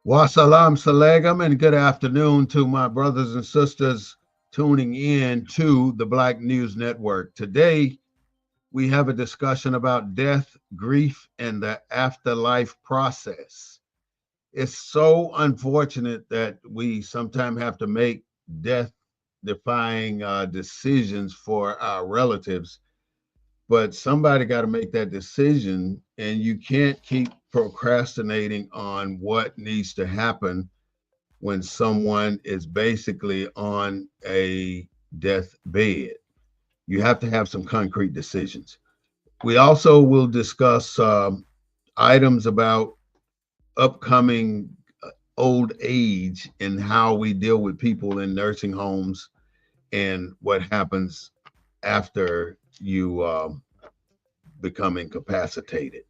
Wassalam Salegam, and good afternoon to my brothers and sisters tuning in to the Black News Network. Today, we have a discussion about death, grief, and the afterlife process. It's so unfortunate that we sometimes have to make death defying decisions for our relatives, but somebody got to make that decision, and you can't keep procrastinating on what needs to happen when someone is basically on a deathbed. You have to have some concrete decisions. We also will discuss items about upcoming old age and how we deal with people in nursing homes and what happens after you become incapacitated.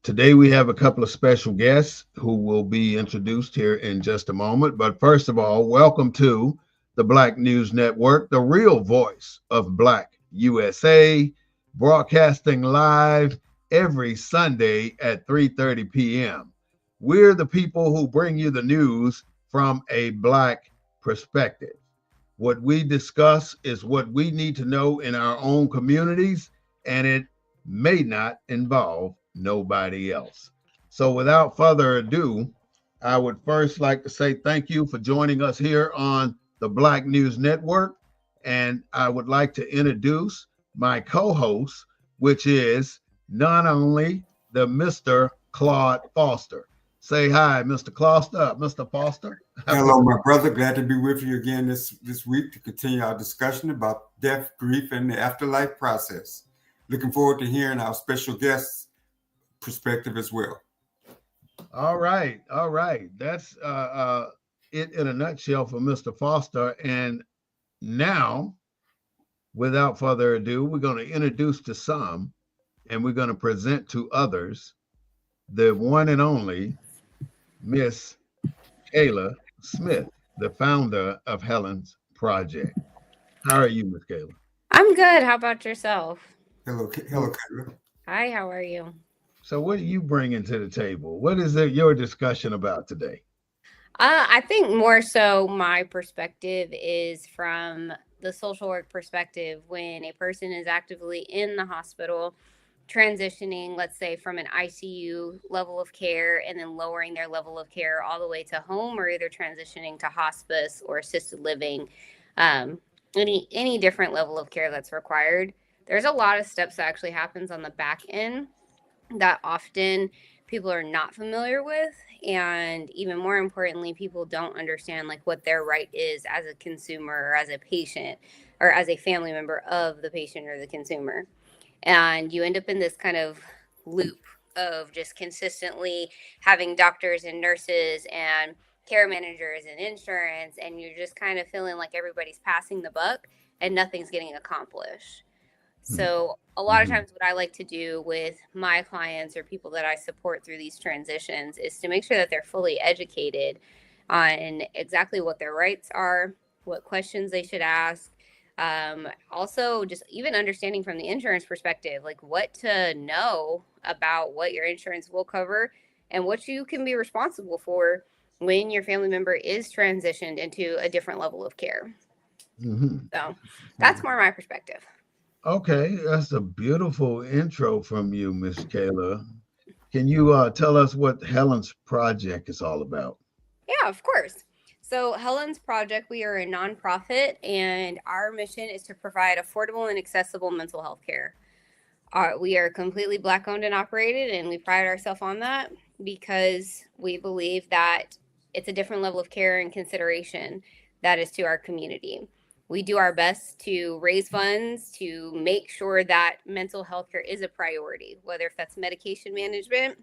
Today, we have a couple of special guests who will be introduced here in just a moment. But first of all, welcome to the Black News Network, the real voice of Black USA, broadcasting live every Sunday at 3:30 p.m. We're the people who bring you the news from a Black perspective. What we discuss is what we need to know in our own communities, and it may not involve nobody else. So, without further ado, I would first like to say thank you for joining us here on the Black News Network. And I would like to introduce my co host, which is none only the Mr. Claude Foster. Say hi, Mr. Foster. Mr. Foster. Hello, my brother. Glad to be with you again this week to continue our discussion about death, grief, and the afterlife process. Looking forward to hearing our special guest's perspective as well. All right, all right. That's it in a nutshell for Mr. Foster. And now, without further ado, we're going to introduce to some, and we're going to present to others the one and only Miss Kayla Smith, the founder of Helen's Project. How are you, Miss Kayla? I'm good. How about yourself? Hello, Kayla. Hi, how are you? So, what are you bringing to the table? What is your discussion about today? I think more so my perspective is from the social work perspective when a person is actively in the hospital transitioning, let's say, from an ICU level of care and then lowering their level of care all the way to home or either transitioning to hospice or assisted living, um, any different level of care that's required. There's a lot of steps that actually happens on the back end that often people are not familiar with, and even more importantly, people don't understand like what their right is as a consumer or as a patient or as a family member of the patient or the consumer. And you end up in this kind of loop of just consistently having doctors and nurses and care managers and insurance, and you're just kind of feeling like everybody's passing the buck and nothing's getting accomplished. So a lot of Mhm. times what I like to do with my clients or people that I support through these transitions is to make sure that they're fully educated on exactly what their rights are, what questions they should ask. Also, just even understanding from the insurance perspective, like what to know about what your insurance will cover and what you can be responsible for when your family member is transitioned into a different level of care. Mhm. So that's more my perspective. Okay, that's a beautiful intro from you, Miss Kayla. Can you tell us what Helen's Project is all about? Yeah, of course. So, Helen's Project, we are a nonprofit, and our mission is to provide affordable and accessible mental health care. We are completely Black owned and operated, and we pride ourselves on that because we believe that it's a different level of care and consideration that is to our community. We do our best to raise funds to make sure that mental health care is a priority, whether if that's medication management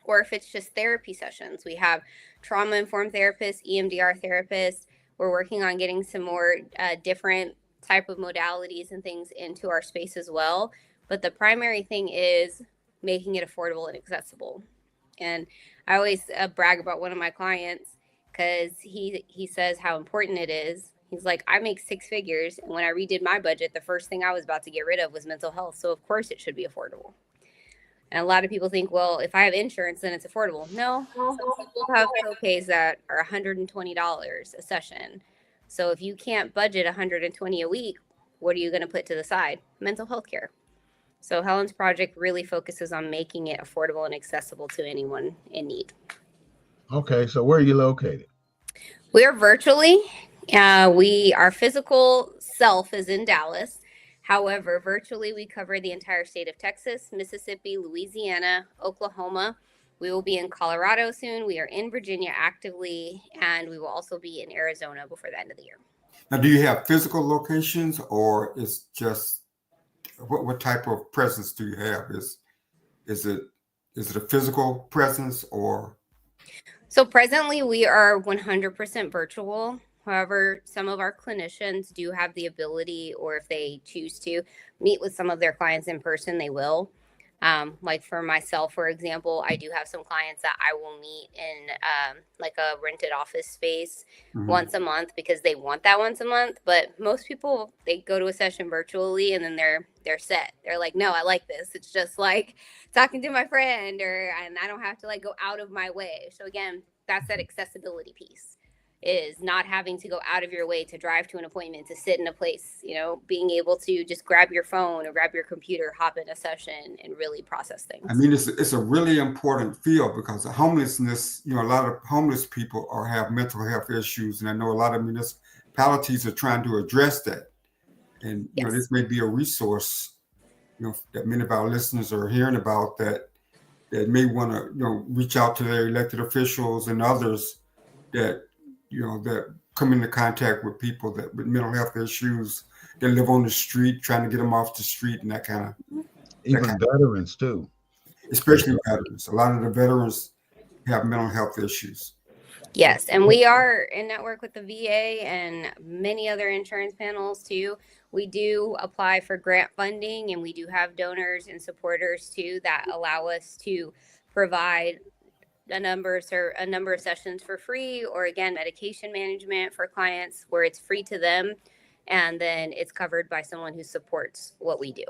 or if it's just therapy sessions. We have trauma informed therapists, EMDR therapists. We're working on getting some more different type of modalities and things into our space as well. But the primary thing is making it affordable and accessible. And I always brag about one of my clients because he says how important it is. He's like, I make six figures, and when I redid my budget, the first thing I was about to get rid of was mental health. So of course it should be affordable. And a lot of people think, well, if I have insurance, then it's affordable. No, some people have copays that are $120 a session. So if you can't budget $120 a week, what are you going to put to the side? Mental health care. So Helen's project really focuses on making it affordable and accessible to anyone in need. Okay, so where are you located? We are virtually. Our physical self is in Dallas. However, virtually we cover the entire state of Texas, Mississippi, Louisiana, Oklahoma. We will be in Colorado soon. We are in Virginia actively, and we will also be in Arizona before the end of the year. Now, do you have physical locations, or is just what type of presence do you have? Is it a physical presence, or? So presently we are 100% virtual. However, some of our clinicians do have the ability, or if they choose to meet with some of their clients in person, they will. Like for myself, for example, I do have some clients that I will meet in like a rented office space once a month because they want that once a month. But most people, they go to a session virtually and then they're set. They're like, no, I like this. It's just like talking to my friend, and I don't have to like go out of my way. So again, that's that accessibility piece, is not having to go out of your way to drive to an appointment, to sit in a place, being able to just grab your phone or grab your computer, hop in a session and really process things. I mean, it's a really important field because the homelessness, a lot of homeless people have mental health issues. And I know a lot of municipalities are trying to address that. And, this may be a resource, that many of our listeners are hearing about that may want to, reach out to their elected officials and others that come into contact with people with mental health issues, that live on the street, trying to get them off the street and that kind of. Even veterans too. Especially veterans. A lot of the veterans have mental health issues. Yes, and we are in network with the VA and many other insurance panels too. We do apply for grant funding, and we do have donors and supporters too that allow us to provide a number of sessions for free, or again, medication management for clients where it's free to them, and then it's covered by someone who supports what we do.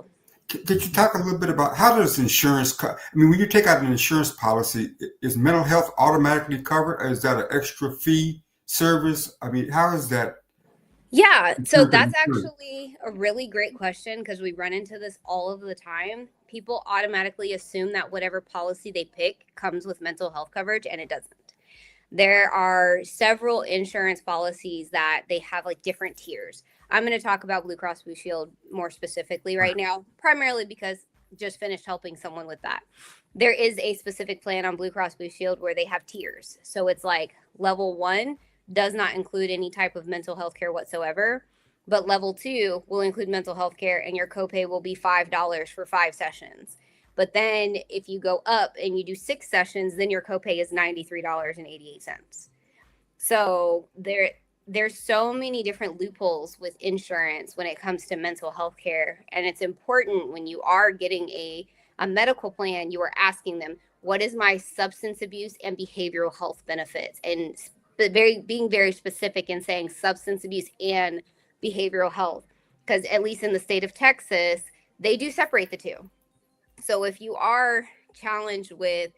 Could you talk a little bit about how does insurance when you take out an insurance policy, is mental health automatically covered, or is that an extra fee service? I mean, how is that? Yeah, so that's actually a really great question, because we run into this all of the time. People automatically assume that whatever policy they pick comes with mental health coverage, and it doesn't. There are several insurance policies that they have like different tiers. I'm going to talk about Blue Cross Blue Shield more specifically right now, primarily because just finished helping someone with that. There is a specific plan on Blue Cross Blue Shield where they have tiers. So it's like level 1 does not include any type of mental health care whatsoever. But level 2 will include mental health care, and your copay will be $5 for 5 sessions. But then if you go up and you do 6 sessions, then your copay is $93.88. So there's so many different loopholes with insurance when it comes to mental health care. And it's important when you are getting a medical plan, you are asking them, what is my substance abuse and behavioral health benefits? And being very specific in saying substance abuse and behavioral health, because at least in the state of Texas, they do separate the two. So if you are challenged with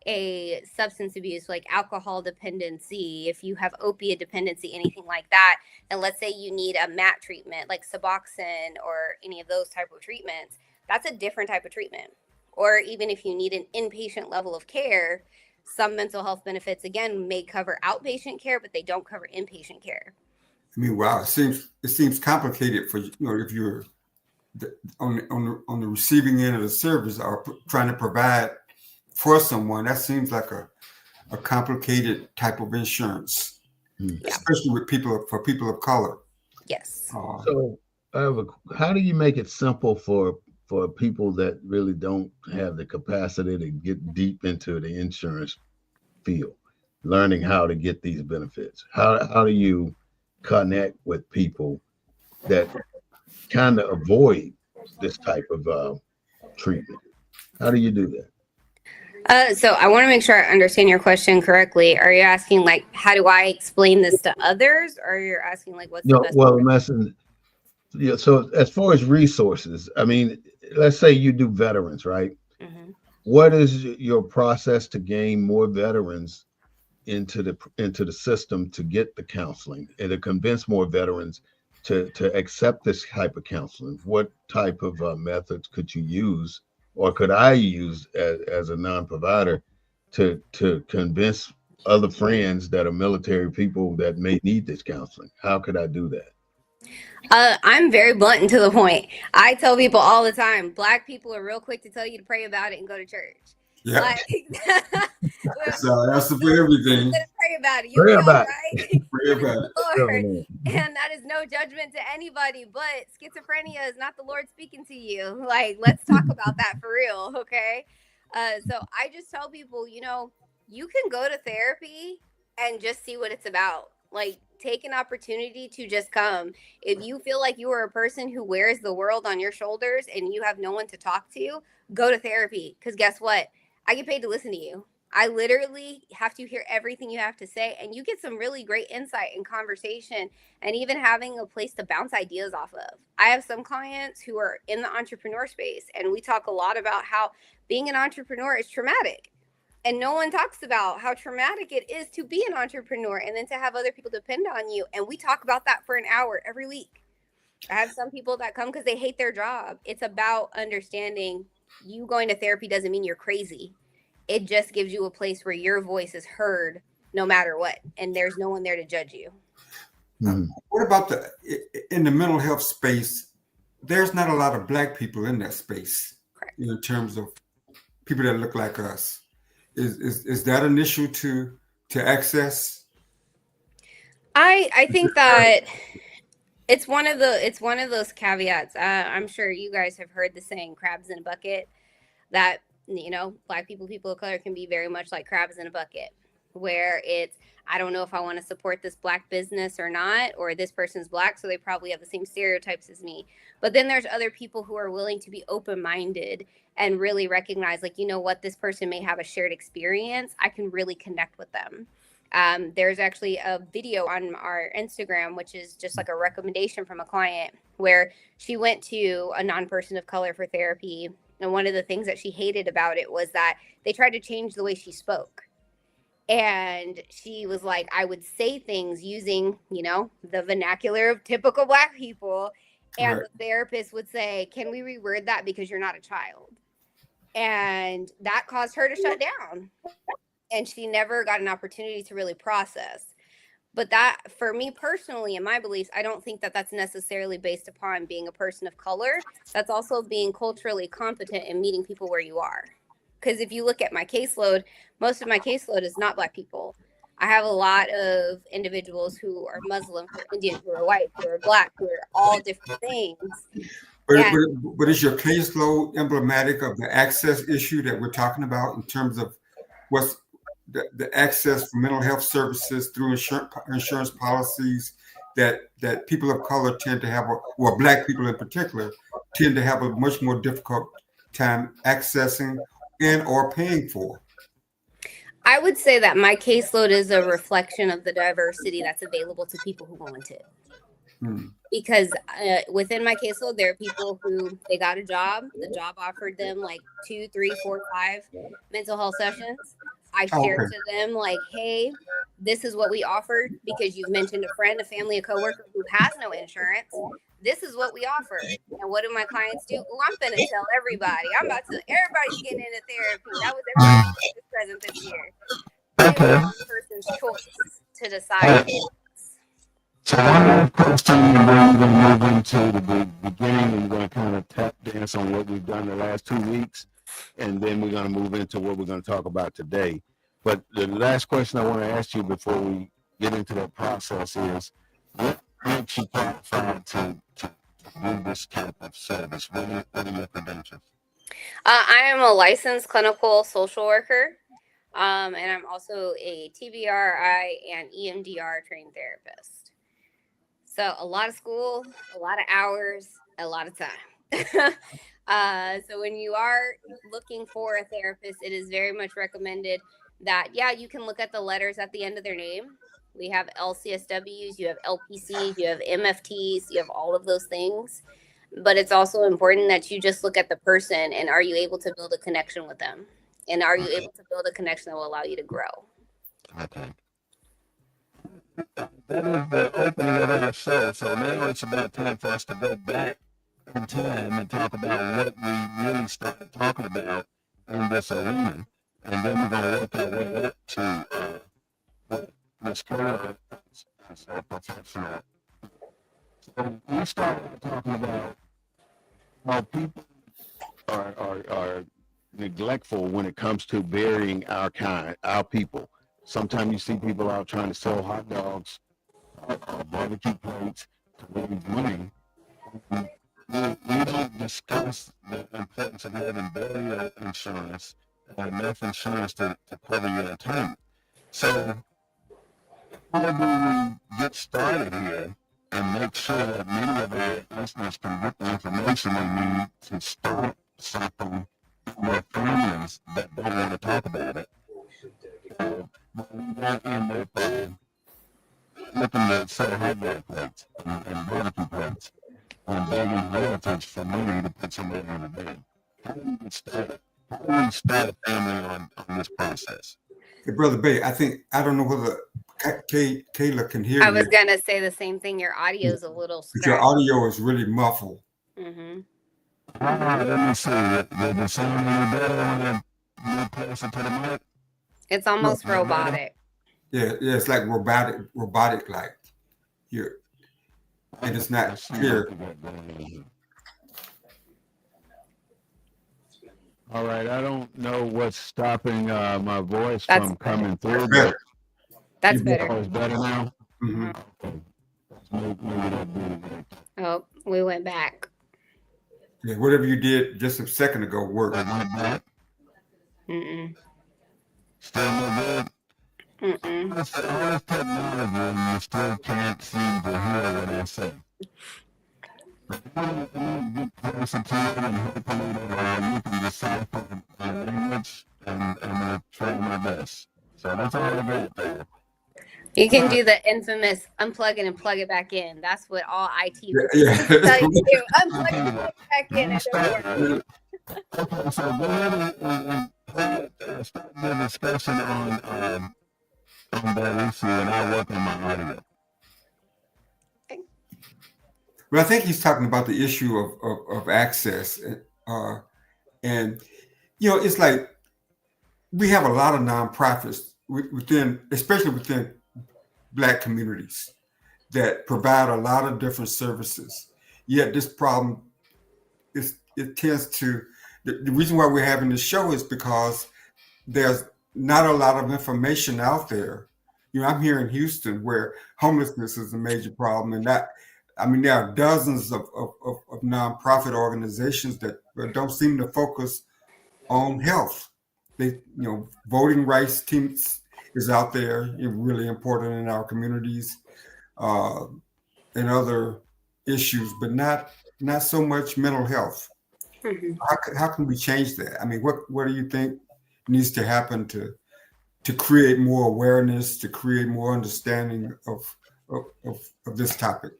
a substance abuse like alcohol dependency, if you have opiate dependency, anything like that, and let's say you need a MAT treatment like Suboxone or any of those type of treatments, that's a different type of treatment. Or even if you need an inpatient level of care, some mental health benefits, again, may cover outpatient care, but they don't cover inpatient care. I mean, wow, it seems complicated for if you're on the receiving end of the service or trying to provide for someone. That seems like a complicated type of insurance, especially with people of color. Yes. So how do you make it simple for people that really don't have the capacity to get deep into the insurance field, learning how to get these benefits? How do you connect with people that kind of avoid this type of treatment? How do you do that? So I want to make sure I understand your question correctly. Are you asking like, how do I explain this to others, or you're asking like, what's the best? Well, so as far as resources, I mean, let's say you do veterans, right? Mm-hmm. what is your process to gain more veterans into the system to get the counseling and to convince more veterans to accept this type of counseling? What type of methods could you use, or could I use as a non-provider to convince other friends that are military people that may need this counseling? How could I do that? I'm very blunt and to the point. I tell people all the time, Black people are real quick to tell you to pray about it and go to church. Yeah. Like, So that's for everything. pray about it. You'll Pray be all about right. Pray about it. Lord. And that is no judgment to anybody, but schizophrenia is not the Lord speaking to you. Like, let's talk about that for real, okay? So I just tell people, you know, you can go to therapy and just see what it's about. Like, take an opportunity to just come. If you feel like you are a person who wears the world on your shoulders and you have no one to talk to, go to therapy. Because guess what? I get paid to listen to you. I literally have to hear everything you have to say, and you get some really great insight and conversation, and even having a place to bounce ideas off of. I have some clients who are in the entrepreneur space, and we talk a lot about how being an entrepreneur is traumatic. And no one talks about how traumatic it is to be an entrepreneur and then to have other people depend on you. And we talk about that for an hour every week. I have some people that come because they hate their job. It's about understanding you going to therapy doesn't mean you're crazy. It just gives you a place where your voice is heard no matter what. And there's no one there to judge you. What about in the mental health space? There's not a lot of Black people in that space. Correct. In terms of people that look like us. Is that an issue to access? I think that it's one of those caveats. I'm sure you guys have heard the saying "crabs in a bucket." That, you know, Black people of color can be very much like crabs in a bucket, where it's, I don't know if I want to support this Black business or not, or this person's Black, so they probably have the same stereotypes as me. But then there's other people who are willing to be open-minded and really recognize, like, you know what, this person may have a shared experience. I can really connect with them. There's actually a video on our Instagram, which is just like a recommendation from a client, where she went to a non-person of color for therapy. And one of the things that she hated about it was that they tried to change the way she spoke. And she was like, I would say things using, you know, the vernacular of typical Black people. And Right. the therapist would say, can we reword that because you're not a child? And that caused her to shut down. And she never got an opportunity to really process. But that, for me personally, in my beliefs, I don't think that that's necessarily based upon being a person of color. That's also being culturally competent and meeting people where you are. Because if you look at my caseload, most of my caseload is not Black people. I have a lot of individuals who are Muslim, who are Indian, who are white, who are Black, who are all different things. But is your caseload emblematic of the access issue that we're talking about in terms of what's the access for mental health services through insurance policies that people of color tend to have, or Black people in particular, tend to have a much more difficult time accessing and or paying for? I would say that my caseload is a reflection of the diversity that's available to people who want it. Because within my caseload, there are people who they got a job. The job offered them like 2, 3, 4, 5 mental health sessions. I shared to them like, hey, this is what we offered because you've mentioned a friend, a family, a coworker who has no insurance. This is what we offer. And what do my clients do? Oh, I'm going to tell everybody. I'm about to, everybody's getting into therapy. That was everybody present this year. It's the person's choice to decide. So one more question, and then we're going to move into the beginning, and we're going to kind of tap dance on what we've done the last 2 weeks, and then we're going to move into what we're going to talk about today. But the last question I want to ask you before we get into that process is, what makes you qualified to do this type of service? What are your credentials? I am a licensed clinical social worker, and I'm also a TBRI and EMDR trained therapist. So a lot of school, a lot of hours, a lot of time. So when you are looking for a therapist, it is very much recommended that, yeah, you can look at the letters at the end of their name. We have LCSWs, you have LPCs, you have MFTs, you have all of those things. But it's also important that you just look at the person and are you able to build a connection with them? And are you able to build a connection that will allow you to grow? Okay. That is the opening of our show. So now it's about time for us to go back in time and talk about what we really started talking about in this arena. And then we're going to work our way up to what Ms. Carter is a professional. So we started talking about how people are neglectful when it comes to burying our kind, our people. Sometimes you see people out trying to sell hot dogs, barbecue plates to raise money. We don't discuss the importance of having burial insurance or enough insurance to cover your retirement. So how do we get started here and make sure that many of our listeners can get the information they need to start something in their families that don't want to talk about it? We're in their looking to sell hot dog plates and barbecue plates and begging relatives for money to put somebody on the bed. How do we get started? How do we start a family on this process? Hey, Brother Bay, I don't know whether Kayla can hear I you. was going to say the same thing. Your audio is a little But your scratchy. audio is really muffled. Mm-hmm. Let me see. Did the sound any better when I move closer to the mic? It's almost robotic. Yeah, it's like robotic like here. And it's not clear. All right, I don't know what's stopping my voice That's from better. coming through. Better. That's You better. Oh, it's better now? Mm-hmm. Okay. Maybe that did it. Oh, we went back. Yeah, whatever you did just a second ago worked. Mm-mm. Still no good? Mm-mm. That's all this technology and you still can't seem to hear what I say. I'm going to get closer to it and hopefully that you can decipher the language and I'll try my best. So that's all I got there. You can do the infamous unplug it and plug it back in. That's what all IT Yeah. tell you to do. Unplug it and plug it back in. It doesn't work. Okay, so go ahead and start the discussion on that issue, and I'll work on my audio. But I think he's talking about the issue of access. And, it's like we have a lot of nonprofits especially within Black communities that provide a lot of different services. Yet this problem it tends to, the reason why we're having this show is because there's not a lot of information out there. I'm here in Houston where homelessness is a major problem, and there are dozens of nonprofit organizations that don't seem to focus on health. Voting rights teams is out there, really important in our communities, and other issues, but not so much mental health. Mm-hmm. How can we change that? What do you think needs to happen to create more awareness, to create more understanding of this topic?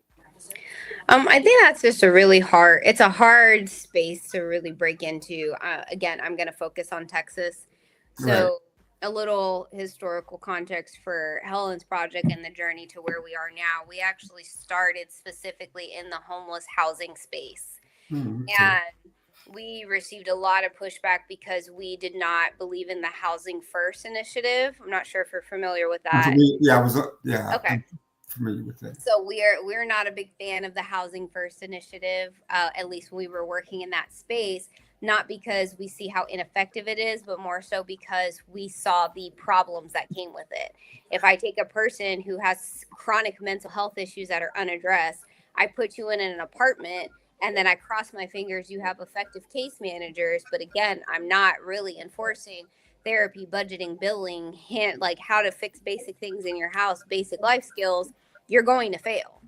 I think that's just it's a hard space to really break into. Again, I'm going to focus on Texas. So Right. A little historical context for Helen's project and the journey to where we are now. We actually started specifically in the homeless housing space. Mm-hmm. And we received a lot of pushback because we did not believe in the Housing First initiative. I'm not sure if you're familiar with that. Okay. I'm familiar with that. So we're not a big fan of the Housing First initiative, at least when we were working in that space, not because we see how ineffective it is, but more so because we saw the problems that came with it. If I take a person who has chronic mental health issues that are unaddressed, I put you in an apartment, and then I cross my fingers you have effective case managers. But again, I'm not really enforcing therapy, budgeting, billing, like how to fix basic things in your house, basic life skills. You're going to fail.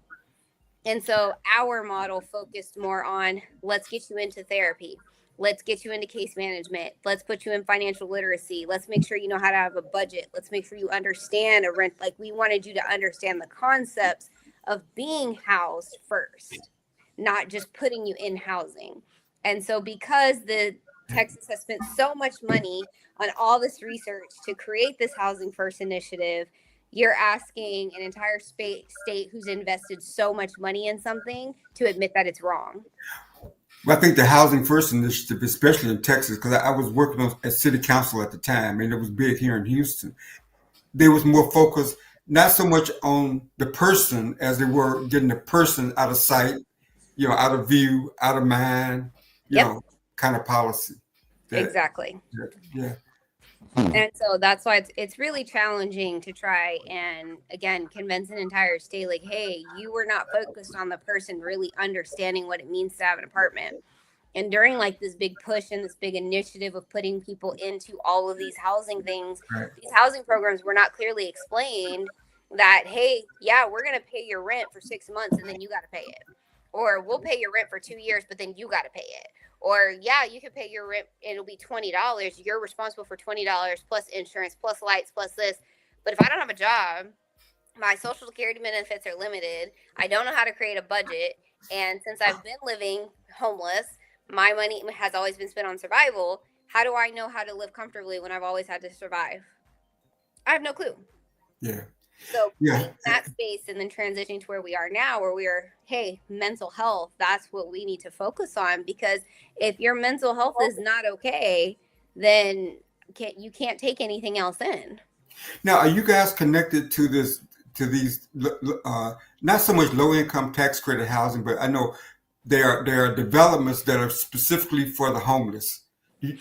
And so our model focused more on, let's get you into therapy. Let's get you into case management. Let's put you in financial literacy. Let's make sure you know how to have a budget. Let's make sure you understand a rent. Like, we wanted you to understand the concepts of being housed first, not just putting you in housing. And so because the Texas has spent so much money on all this research to create this Housing First initiative. You're asking an entire state who's invested so much money in something to admit that it's wrong. Well, I think the Housing First initiative, especially in Texas, because I was working at city council at the time, and it was big here in Houston. There was more focus, not so much on the person as they were getting the person out of sight, out of view, out of mind, kind of policy. Exactly. Yeah. And so that's why it's really challenging to try and, again, convince an entire state like, hey, you were not focused on the person really understanding what it means to have an apartment. And during like this big push and this big initiative of putting people into all of these housing things, these housing programs were not clearly explained that, hey, yeah, we're going to pay your rent for 6 months and then you got to pay it. Or we'll pay your rent for 2 years, but then you got to pay it. Or, yeah, you can pay your rent. It'll be $20. You're responsible for $20 plus insurance, plus lights, plus this. But if I don't have a job, my Social Security benefits are limited. I don't know how to create a budget. And since I've been living homeless, my money has always been spent on survival. How do I know how to live comfortably when I've always had to survive? I have no clue. Yeah. So in that space and then transitioning to where we are now, where we are, hey, mental health, that's what we need to focus on. Because if your mental health is not okay, then you can't take anything else in. Now, are you guys connected to these, not so much low income tax credit housing, but I know there are developments that are specifically for the homeless. Do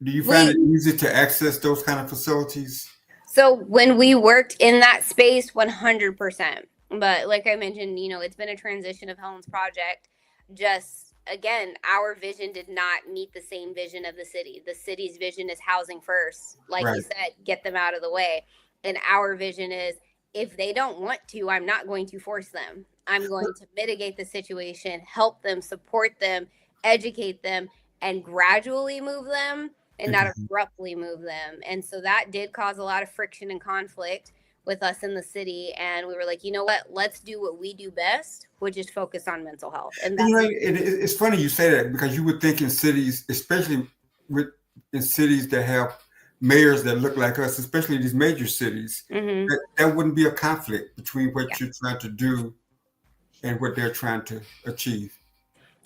you find it easy to access those kind of facilities? So when we worked in that space, 100%. But like I mentioned, it's been a transition of Helen's project. Just, again, our vision did not meet the same vision of the city. The city's vision is housing first. Like you said, get them out of the way. And our vision is, if they don't want to, I'm not going to force them. I'm going to mitigate the situation, help them, support them, educate them, and gradually move them and not abruptly move them. And so that did cause a lot of friction and conflict with us in the city. And we were like, you know what, let's do what we do best, which is focus on mental health. And that's it's funny you say that, because you would think in cities, especially in cities that have mayors that look like us, especially these major cities, that wouldn't be a conflict between what you're trying to do and what they're trying to achieve.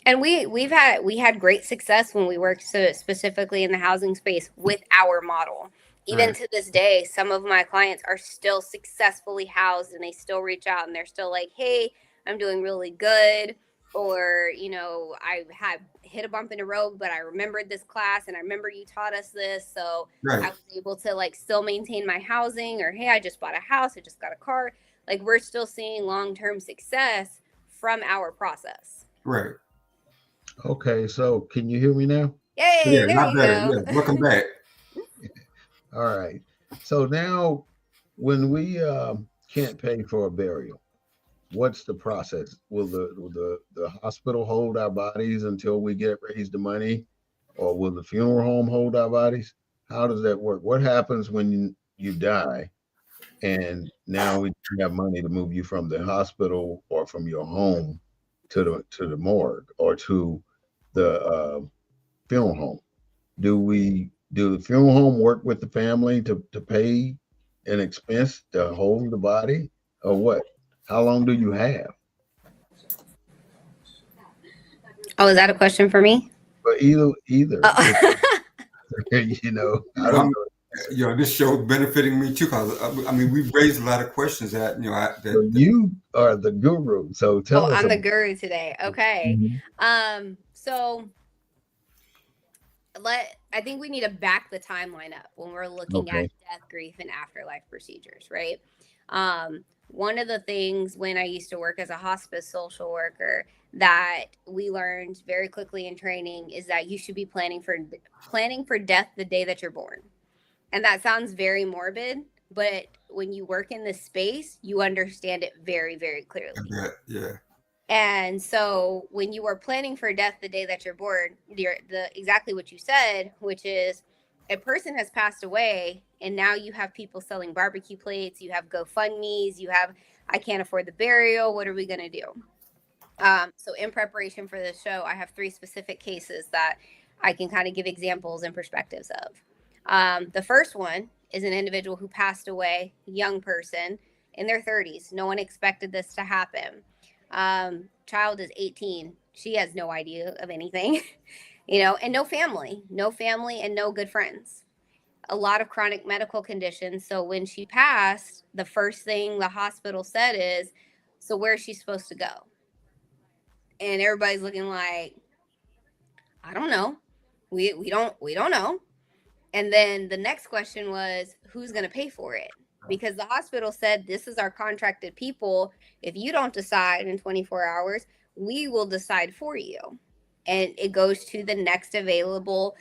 And we had great success when we worked specifically in the housing space with our model. Even to this day, some of my clients are still successfully housed, and they still reach out and they're still like, hey, I'm doing really good. Or, I had hit a bump in the road, but I remembered this class and I remember you taught us this. So I was able to still maintain my housing. Or, hey, I just bought a house. I just got a car. We're still seeing long-term success from our process. Right. Okay, so can you hear me now? Yay, there you go. Yeah, welcome back. All right. So now, when we can't pay for a burial, what's the process? Will the hospital hold our bodies until we raise the money, or will the funeral home hold our bodies? How does that work? What happens when you die, and now we don't have money to move you from the hospital or from your home to the morgue or to the funeral home? Do the funeral home work with the family to pay an expense to hold the body, or what? How long do you have? Oh, is that a question for me? But either. Oh. I don't know. This show is benefiting me too, because we've raised a lot of questions that So you are the guru. So tell us. I'm the guru today. Okay. Mm-hmm. So I think we need to back the timeline up when we're looking at death, grief, and afterlife procedures, right? One of the things when I used to work as a hospice social worker that we learned very quickly in training is that you should be planning for death the day that you're born. And that sounds very morbid, but when you work in this space, you understand it very, very clearly. Yeah. And so when you are planning for death the day that you're born, exactly what you said, which is a person has passed away, and now you have people selling barbecue plates, you have GoFundMes, you have, I can't afford the burial, what are we going to do? So in preparation for this show, I have 3 specific cases that I can kind of give examples and perspectives of. The first one is an individual who passed away, young person in their 30s. No one expected this to happen. Child is 18. She has no idea of anything, and no family and no good friends. A lot of chronic medical conditions. So when she passed, the first thing the hospital said is, so where's she supposed to go? And everybody's looking like, I don't know. We don't know. And then the next question was, who's going to pay for it? Because the hospital said, this is our contracted people. If you don't decide in 24 hours, we will decide for you. And it goes to the next available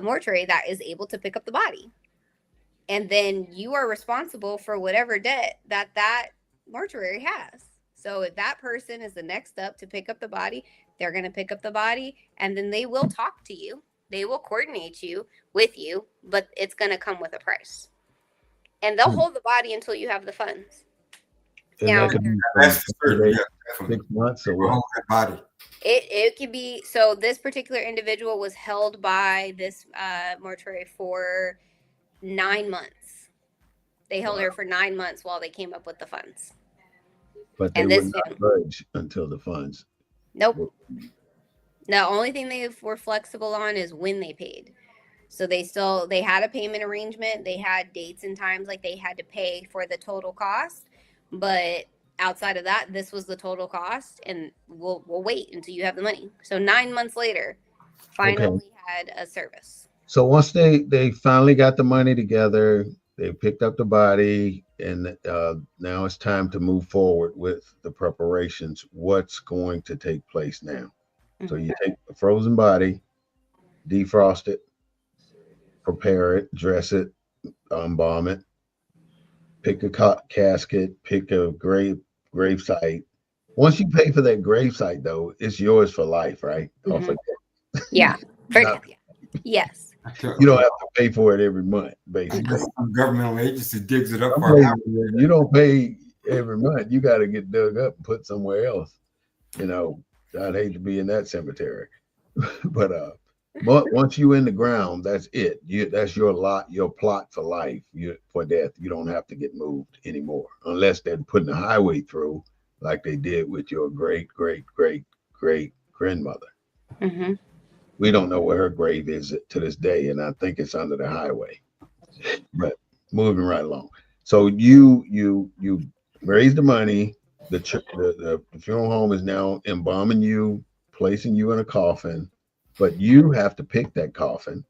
mortuary that is able to pick up the body. And then you are responsible for whatever debt that mortuary has. So if that person is the next up to pick up the body, they're going to pick up the body, and then they will talk to you. They will coordinate with you, but it's going to come with a price. And they'll hold the body until you have the funds. And Now, that could be That's true. 6 months or what? Body. It could be. So this particular individual was held by this mortuary for 9 months. They held her for 9 months while they came up with the funds. But they would not budge until the funds. Nope. The only thing they were flexible on is when they paid. So they had a payment arrangement. They had dates and times, like they had to pay for the total cost. But outside of that, this was the total cost, and we'll wait until you have the money. So 9 months later, finally had a service. So once they finally got the money together, they picked up the body, and now it's time to move forward with the preparations. What's going to take place now? So you take a frozen body, defrost it, prepare it, dress it, embalm it, pick a casket, pick a grave site. Once you pay for that grave site, though, it's yours for life, right? Yeah. Yes. You don't have to pay for it every month, basically. Some governmental agency digs it up for you. You don't pay every month. You got to get dug up and put somewhere else. I'd hate to be in that cemetery. But once you in the ground, that's it. That's your lot, your plot for life. For death. You don't have to get moved anymore, unless they're putting a highway through, like they did with your great grandmother. Mm-hmm. We don't know where her grave is to this day, and I think it's under the highway. But moving right along. So you raise the money. The funeral home is now embalming you, placing you in a coffin, but you have to pick that coffin.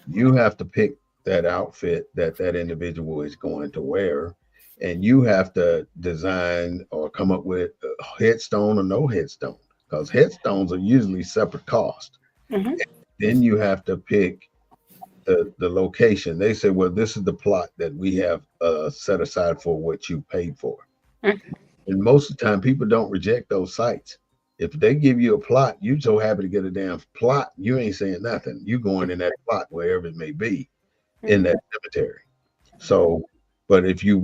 You have to pick that outfit that individual is going to wear, and you have to design or come up with a headstone or no headstone, because headstones are usually separate cost. Mm-hmm. Then you have to pick the location. They say, well, this is the plot that we have set aside for what you paid for. Mm-hmm. And most of the time, people don't reject those sites. If they give you a plot, you're so happy to get a damn plot, you ain't saying nothing. You going in that plot, wherever it may be, in that cemetery. So, but if you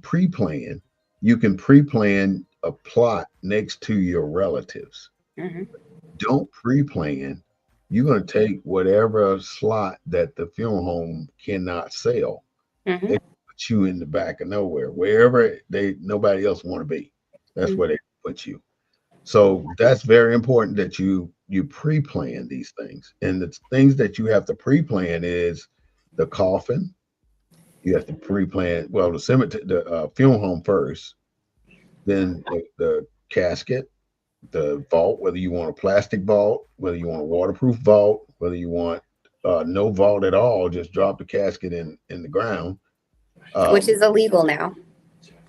pre-plan, you can pre-plan a plot next to your relatives. Mm-hmm. Don't pre-plan. You're going to take whatever slot that the funeral home cannot sell. Mm-hmm. They put you in the back of nowhere, wherever nobody else want to be. That's where they put you. So that's very important that you pre-plan these things. And the things that you have to pre-plan is the coffin. You have to pre-plan, well, the cemetery, the funeral home first, then the casket, the vault, whether you want a plastic vault, whether you want a waterproof vault, whether you want no vault at all, just drop the casket in the ground. Which is illegal now.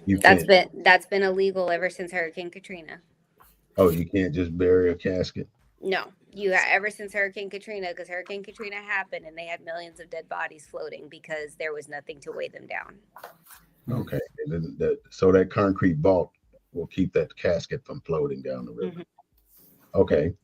That's can't. been illegal ever since Hurricane Katrina. Oh, you can't just bury a casket? No, ever since Hurricane Katrina, because Hurricane Katrina happened and they had millions of dead bodies floating because there was nothing to weigh them down. Okay, so that concrete vault will keep that casket from floating down the river. Mm-hmm. Okay,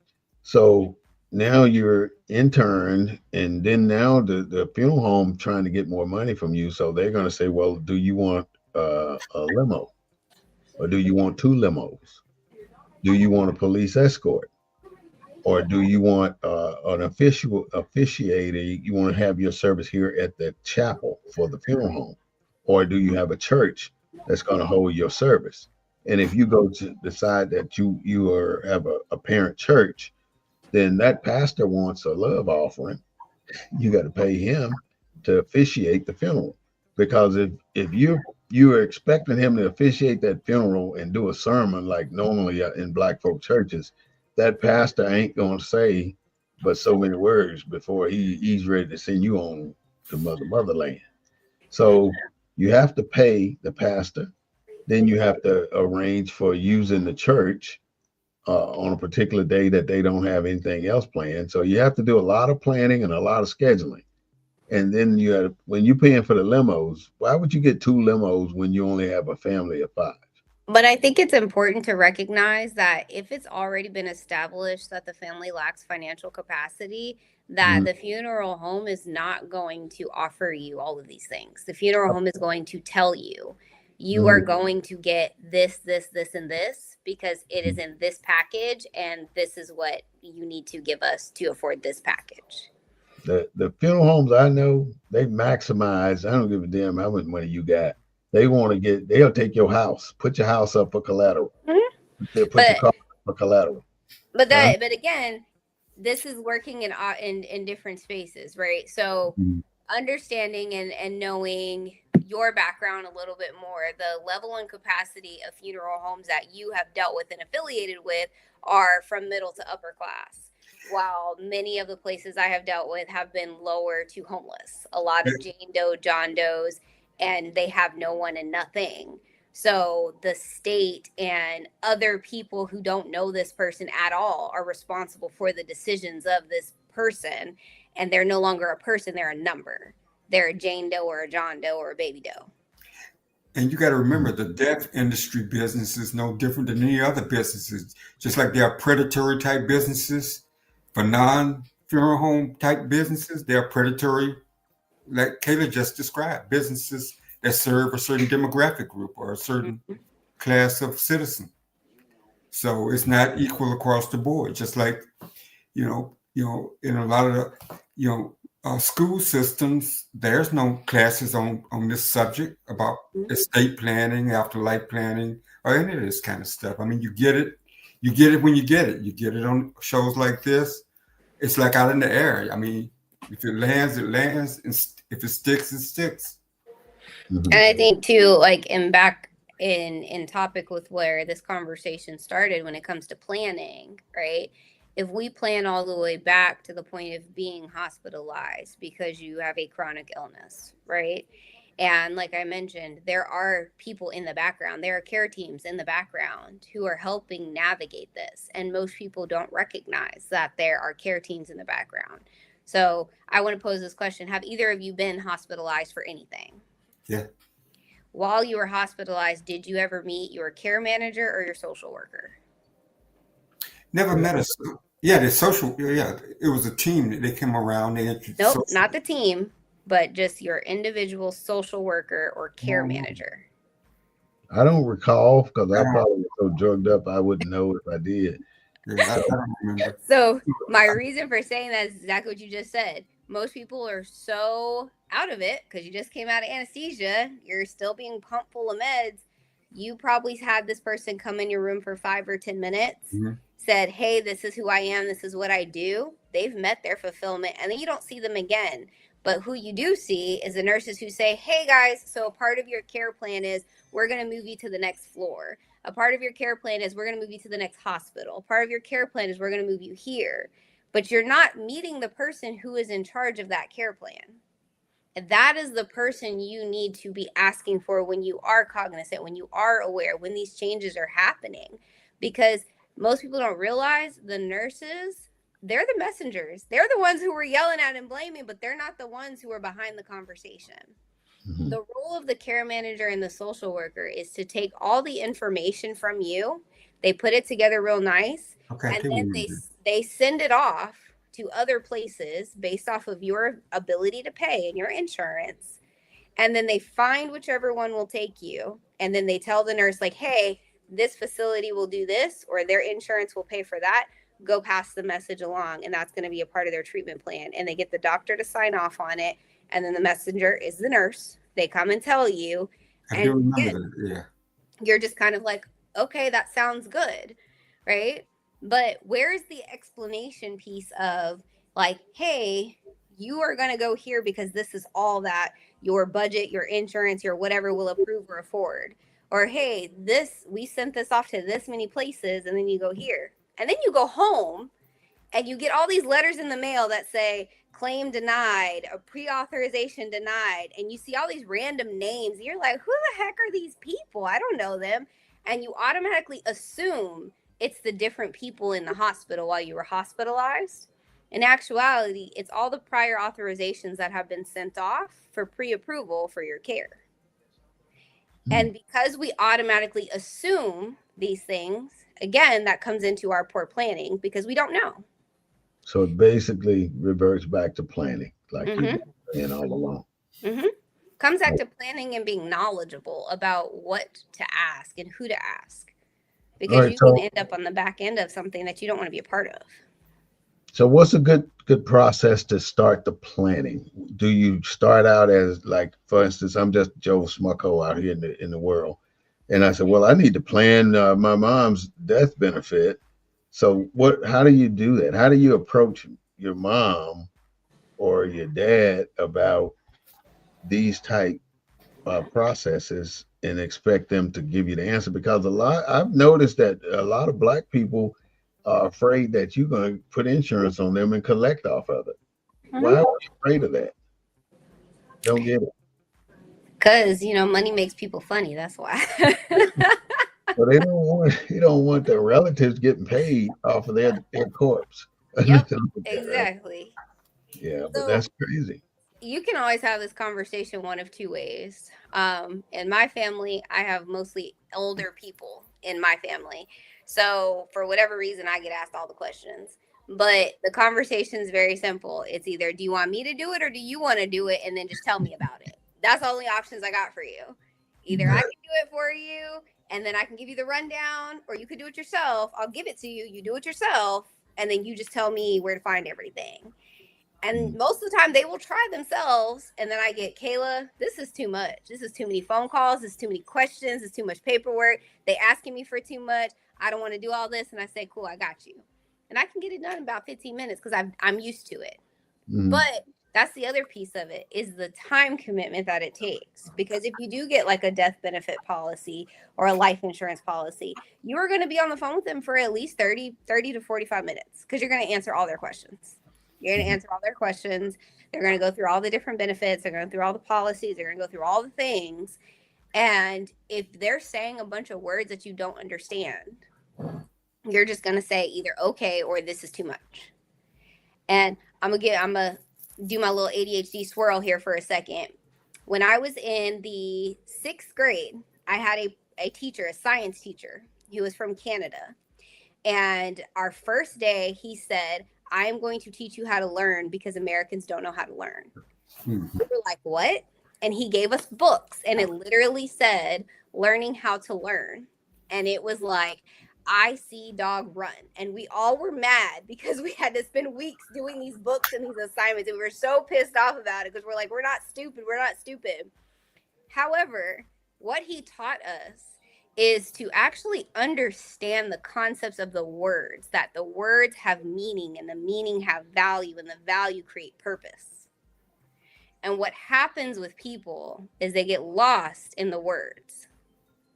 so now you're interned, and then now the funeral home trying to get more money from you, so they're going to say, well, do you want a limo, or do you want 2 limos? Do you want a police escort? Or do you want an officiating? You want to have your service here at the chapel for the funeral home, or do you have a church that's going to hold your service? And if you go to decide that have a parent church, then that pastor wants a love offering. You got to pay him to officiate the funeral, because if you are expecting him to officiate that funeral and do a sermon like normally in black folk churches, that pastor ain't gonna say but so many words before he's ready to send you on to motherland. So you have to pay the pastor, then you have to arrange for using the church on a particular day that they don't have anything else planned. So you have to do a lot of planning and a lot of scheduling. And then when you're paying for the limos, why would you get 2 limos when you only have a family of 5? But I think it's important to recognize that if it's already been established that the family lacks financial capacity, that Mhm. the funeral home is not going to offer you all of these things. The funeral home is going to tell you, you are going to get this, this, this, and this because it is in this package, and this is what you need to give us to afford this package. The funeral homes I know, they maximize. I don't give a damn how much money you got. They'll take your house, put your house up for collateral. They'll put your But car up for collateral. but Huh? but again, this is working in different spaces, right? So Mhm. understanding and knowing your background a little bit more, the level and capacity of funeral homes that you have dealt with and affiliated with are from middle to upper class, while many of the places I have dealt with have been lower to homeless, a lot of Jane Doe, John Does, and they have no one and nothing. So the state and other people who don't know this person at all are responsible for the decisions of this person, and they're no longer a person, they're a number. They're a Jane Doe or a John Doe or a baby Doe. And you got to remember, the death industry business is no different than any other businesses. Just like there are predatory type businesses for non-funeral home type businesses, there are predatory, like Kayla just described, businesses that serve a certain demographic group or a certain class of citizen. So it's not equal across the board. Just like in a lot of the, school systems, there's no classes on this subject about estate planning, afterlife planning, or any of this kind of stuff. I mean, you get it when you get it. You get it on shows like this. It's like out in the air. I mean, if it lands, it lands, and if it sticks, it sticks. And I think too, like in topic with where this conversation started when it comes to planning, right? If we plan all the way back to the point of being hospitalized because you have a chronic illness, right? And like I mentioned, there are people in the background, there are care teams in the background who are helping navigate this. And most people don't recognize that there are care teams in the background. So I want to pose this question. Have either of you been hospitalized for anything? Yeah. While you were hospitalized, did you ever meet your care manager or your social worker? Never met us. Yeah, the social. Yeah, it was a team. They came around. Nope, not the team, but just your individual social worker or care manager. I don't recall because I probably was so drugged up I wouldn't know if I did. Yeah, I don't remember. So my reason for saying that is exactly what you just said. Most people are so out of it because you just came out of anesthesia. You're still being pumped full of meds. You probably had this person come in your room for 5 or 10 minutes, said, hey, this is who I am. This is what I do. They've met their fulfillment, and then you don't see them again. But who you do see is the nurses who say, hey, guys, so part of your care plan is we're going to move you to the next floor. A part of your care plan is we're going to move you to the next hospital. Part of your care plan is we're going to move you here. But you're not meeting the person who is in charge of that care plan. And that is the person you need to be asking for when you are cognizant, when you are aware, when these changes are happening. Because most people don't realize the nurses, they're the messengers. They're the ones who were yelling at and blaming, but they're not the ones who are behind the conversation. The role of the care manager and the social worker is to take all the information from you. They put it together real nice, and then they send it off to other places based off of your ability to pay and your insurance. And then they find whichever one will take you. And then they tell the nurse, like, hey, this facility will do this, or their insurance will pay for that. go pass the message along, and that's going to be a part of their treatment plan. And they get the doctor to sign off on it, and then the messenger is the nurse. They come and tell you, I do and remember that. Yeah. you're just kind of like, okay, that sounds good, right? But where's the explanation piece of like, hey, you are going to go here because this is all that your budget, your insurance, your whatever will approve or afford. Or hey, we sent this off to this many places, and then you go here. And then you go home and you get all these letters in the mail that say claim denied, a pre-authorization denied, and you see all these random names. You're like, who the heck are these people? I don't know them. And you automatically assume it's the different people in the hospital while you were hospitalized. In actuality, it's all the prior authorizations that have been sent off for pre-approval for your care. And because we automatically assume these things, again, that comes into our poor planning because we don't know. So it basically reverts back to planning, like you've been saying all along. Comes back to planning and being knowledgeable about what to ask and who to ask, because you can end up on the back end of something that you don't want to be a part of. So what's a good process to start the planning? Do you start out as, like, for instance, I'm just Joe Smucko out here in the world, and I said, well, I need to plan my mom's death benefit. So how do you do that? How do you approach your mom or your dad about these type processes and expect them to give you the answer? Because I've noticed that a lot of Black people are afraid that you're going to put insurance on them and collect off of it. Why are you afraid of that? Don't get it. Because, money makes people funny. That's why. Well, they don't want their relatives getting paid off of their corpse. Yep, exactly. Yeah, but that's crazy. You can always have this conversation one of two ways. In my family, I have mostly older people in my family. So for whatever reason, I get asked all the questions. But the conversation is very simple. It's either, do you want me to do it or do you want to do it? And then just tell me about it. That's the only options I got for you. Either I can do it for you and then I can give you the rundown, or you could do it yourself. I'll give it to you. You do it yourself. And then you just tell me where to find everything. And most of the time they will try themselves. And then I get, Kayla, this is too much. This is too many phone calls. This is too many questions. It's too much paperwork. They asking me for too much. I don't want to do all this. And I say, cool, I got you. And I can get it done in about 15 minutes because I'm used to it. But that's the other piece of it, is the time commitment that it takes. Because if you do get like a death benefit policy or a life insurance policy, you are going to be on the phone with them for at least 30 to 45 minutes because you're going to answer all their questions. You're going to answer all their questions. They're going to go through all the different benefits. They're going to go through all the policies. They're going to go through all the things. And if they're saying a bunch of words that you don't understand, you're just going to say either okay or this is too much. And I'm going to do my little ADHD swirl here for a second. When I was in the 6th grade, I had a teacher, a science teacher, who was from Canada. And our first day, he said, I am going to teach you how to learn because Americans don't know how to learn. We were like, what? And he gave us books, and it literally said, learning how to learn. And it was like, I see dog run. And we all were mad because we had to spend weeks doing these books and these assignments. And we were so pissed off about it because we're like, we're not stupid. We're not stupid. However, what he taught us is to actually understand the concepts of the words, that the words have meaning and the meaning have value and the value create purpose. And what happens with people is they get lost in the words.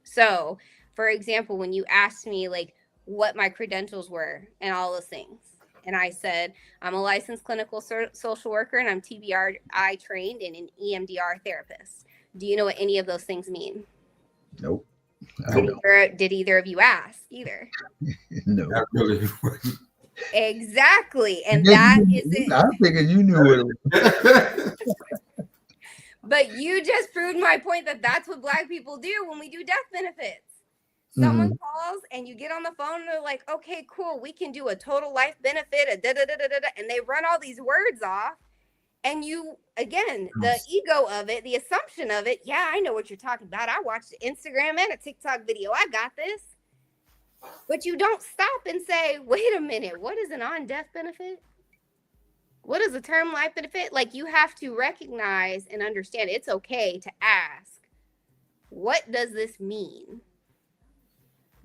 So, for example, when you asked me like what my credentials were and all those things, and I said, I'm a licensed clinical social worker and I'm TBRI trained and an EMDR therapist. Do you know what any of those things mean? Nope. Did either of you ask either? No. Not really. Exactly. And that is it. I figured you knew it. But you just proved my point that that's what Black people do when we do death benefits. Someone calls and you get on the phone and they're like, okay, cool. We can do a total life benefit, and they run all these words off. And you, again, the ego of it, the assumption of it. Yeah, I know what you're talking about. I watched an Instagram and a TikTok video. I got this. But you don't stop and say, wait a minute, what is an on-death benefit? What is a term life benefit? Like, you have to recognize and understand it's okay to ask, what does this mean?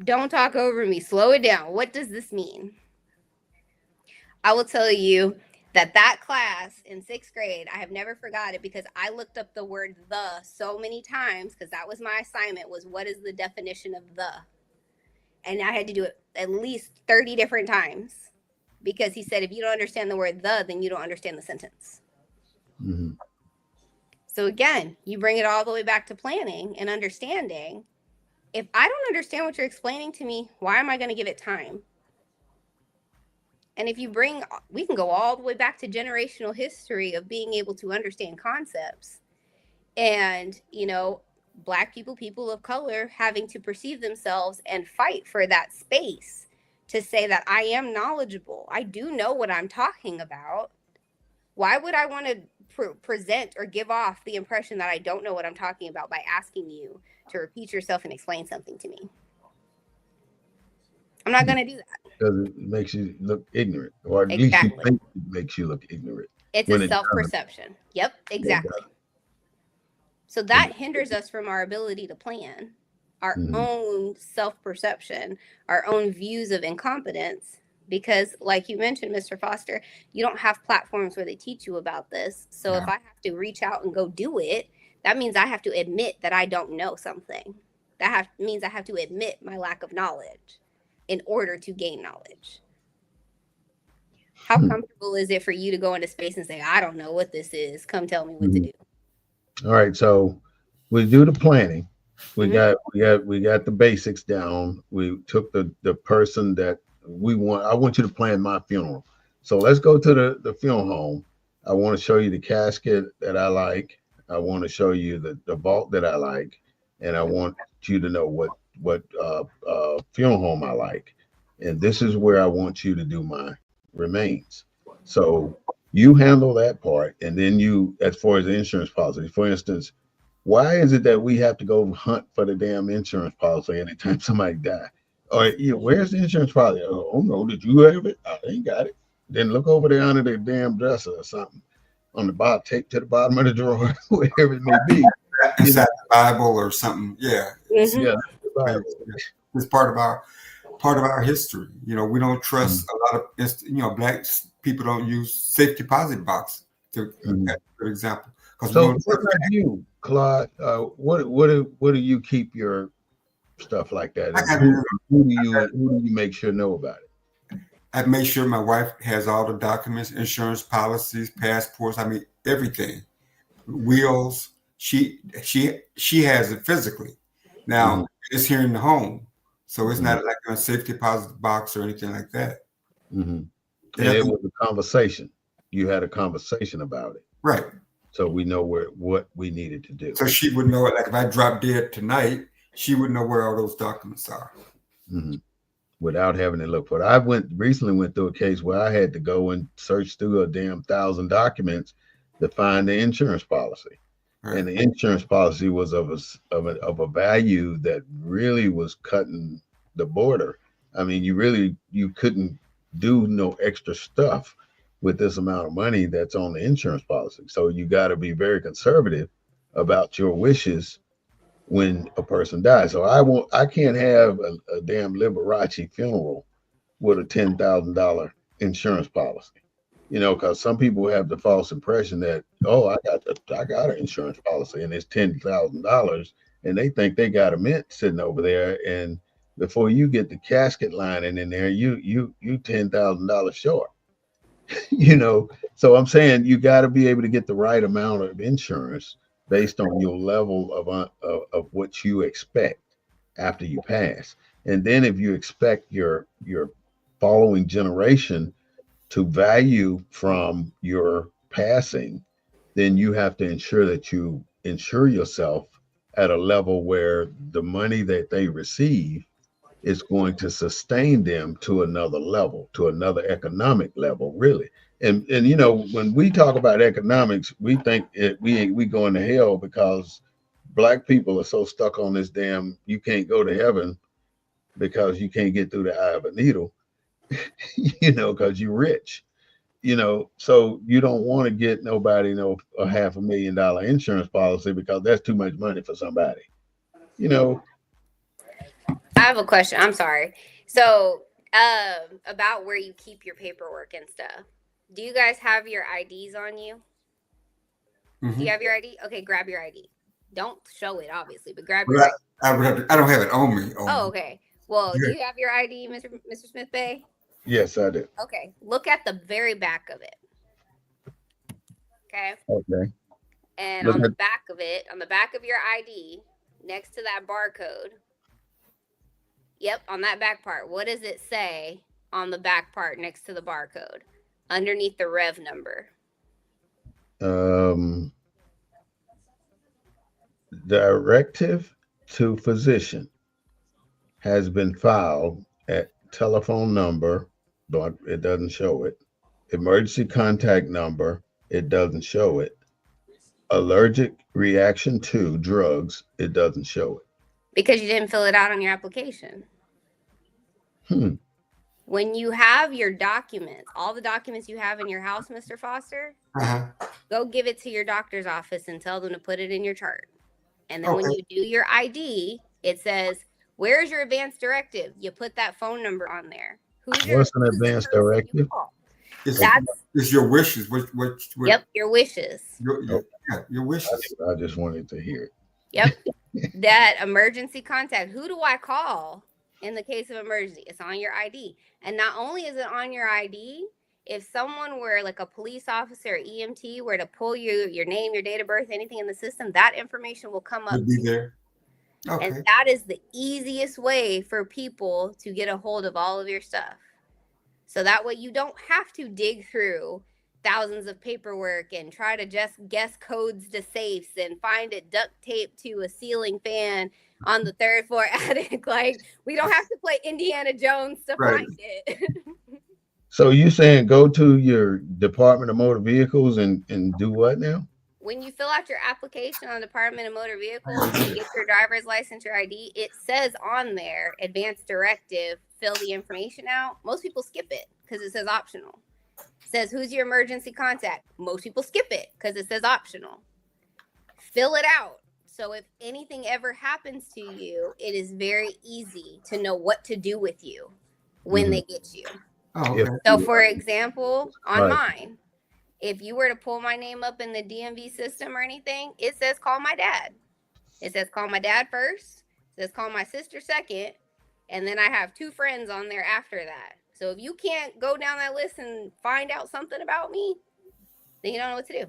Don't talk over me. Slow it down. What does this mean? I will tell you that class in 6th grade, I have never forgot it because I looked up the word the so many times because that was my assignment, was what is the definition of the? And I had to do it at least 30 different times because he said, if you don't understand the word the, then you don't understand the sentence. Mm-hmm. So again, you bring it all the way back to planning and understanding. If I don't understand what you're explaining to me, why am I going to give it time? And if you we can go all the way back to generational history of being able to understand concepts and, Black people of color having to perceive themselves and fight for that space to say that I am knowledgeable. I do know what I'm talking about. Why would I want to present or give off the impression that I don't know what I'm talking about by asking you to repeat yourself and explain something to me? I'm not going to do that. Because it makes you look ignorant, or at Exactly. least you think it makes you look ignorant. It's a self-perception. Yep, exactly. So that hinders us from our ability to plan, our own self-perception, our own views of incompetence, because like you mentioned, Mr. Foster, you don't have platforms where they teach you about this. So if I have to reach out and go do it, that means I have to admit that I don't know something. That means I have to admit my lack of knowledge in order to gain knowledge. How comfortable is it for you to go into space and say, I don't know what this is. Come tell me what to do. All right, so we do the planning. We got the basics down. We took the person that we want. I want you to plan my funeral. So let's go to the funeral home. I want to show you the casket that I like. I want to show you the vault that I like, and I want you to know what funeral home I like. And this is where I want you to do my remains. So you handle that part, and then as far as the insurance policy, for instance, why is it that we have to go hunt for the damn insurance policy anytime somebody die? Or where's the insurance policy? Oh no, did you have it? I ain't got it. Then look over there under the damn dresser or something on the bottom, tape to the bottom of the drawer, wherever it may be. Inside the Bible or something. Yeah. Yeah, it's part of our history. We don't trust a lot of Black people don't use safe deposit box for example. So what about you, Claude? What do you keep your stuff like that? Who do you make sure know about it? I make sure my wife has all the documents, insurance policies, passports. I mean everything, wills. She has it physically. Now it's here in the home, so it's not like a safe deposit box or anything like that. And it was a conversation. You had a conversation about it, right? So we know what we needed to do. So she would know, like if I drop dead tonight, she would know where all those documents are. Without having to look for it. I recently went through a case where I had to go and search through a damn 1,000 documents to find the insurance policy. Right. And the insurance policy was of a value that really was cutting the border. I mean, you couldn't do no extra stuff with this amount of money that's on the insurance policy. So you got to be very conservative about your wishes when a person dies. So I can't have a damn Liberace funeral with a $10,000 insurance policy, because some people have the false impression that, oh, I got an insurance policy and it's $10,000, and they think they got a mint sitting over there, and before you get the casket lining in there, you $10,000 short. So I'm saying you got to be able to get the right amount of insurance based on your level of what you expect after you pass. And then if you expect your following generation to value from your passing, then you have to ensure that you insure yourself at a level where the money that they receive is going to sustain them to another level, to another economic level, really. And when we talk about economics, we think we going to hell because Black people are so stuck on this damn you can't go to heaven because you can't get through the eye of a needle, you know, because you're rich, you know. So you don't want to get nobody, you know, a $500,000 insurance policy because that's too much money for somebody, you know. I have a question. I'm sorry. So, about where you keep your paperwork and stuff. Do you guys have your IDs on you? Do you have your ID? Okay, grab your ID. Don't show it, obviously, but grab your ID. I don't have it on me. Oh, okay. Well, do you have your ID, Mr. Smith-Bey? Yes, I do. Okay. Look at the very back of it. Okay. Okay. And on the back of it, on the back of your ID, next to that barcode. Yep, on that back part. What does it say on the back part next to the barcode? Underneath the rev number. Directive to physician has been filed at telephone number, but it doesn't show it. Emergency contact number, it doesn't show it. Allergic reaction to drugs, it doesn't show it. Because you didn't fill it out on your application. When you have your documents, all the documents you have in your house, Mr. Foster, go give it to your doctor's office and tell them to put it in your chart. And then when you do your ID, it says, where's your advance directive? You put that phone number on there. What's an advance directive? It's your wishes. Yep, your wishes. Your wishes. I just wanted to hear it. Yep. That emergency contact. Who do I call in the case of emergency? It's on your ID. And not only is it on your ID, if someone were like a police officer or EMT were to pull your name, your date of birth, anything in the system, that information will come up. Be there. Okay. And that is the easiest way for people to get a hold of all of your stuff. So that way you don't have to dig through thousands of paperwork and try to just guess codes to safes and find it duct taped to a ceiling fan on the third floor attic. Like, we don't have to play Indiana Jones to find it. So you saying go to your Department of Motor Vehicles and do what now? When you fill out your application on Department of Motor Vehicles, you get your driver's license, your ID, it says on there, advance directive, fill the information out. Most people skip it because it says optional. It says, who's your emergency contact? Most people skip it because it says optional. Fill it out. So if anything ever happens to you, it is very easy to know what to do with you when they get you. Oh, okay. So for example, on mine, if you were to pull my name up in the DMV system or anything, it says call my dad. It says call my dad first. It says call my sister second. And then I have 2 friends on there after that. So if you can't go down that list and find out something about me, then you don't know what to do.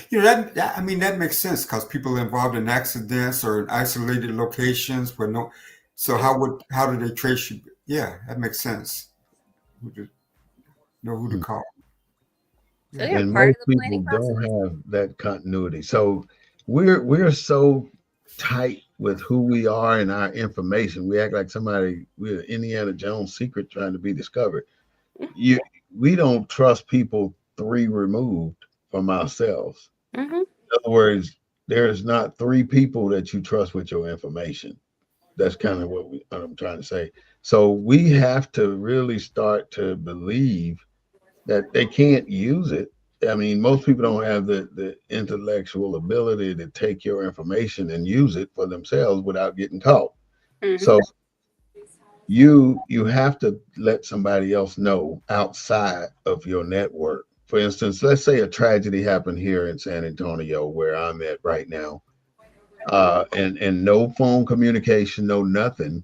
You know, that makes sense because people involved in accidents or in isolated locations where so how do they trace you? Yeah, that makes sense. Know who to call. So yeah, And part most of the people planning process. don't have that continuity. So we're so tight with who we are and our information. We act like we're Indiana Jones secret trying to be discovered. We don't trust people 3 removed from ourselves. In other words, there's not 3 people that you trust with your information. That's kind of what I'm trying to say. So we have to really start to believe that they can't use it. I mean, most people don't have the intellectual ability to take your information and use it for themselves without getting caught. So you have to let somebody else know outside of your network. For instance, let's say a tragedy happened here in San Antonio where I'm at right now, and no phone communication, no nothing,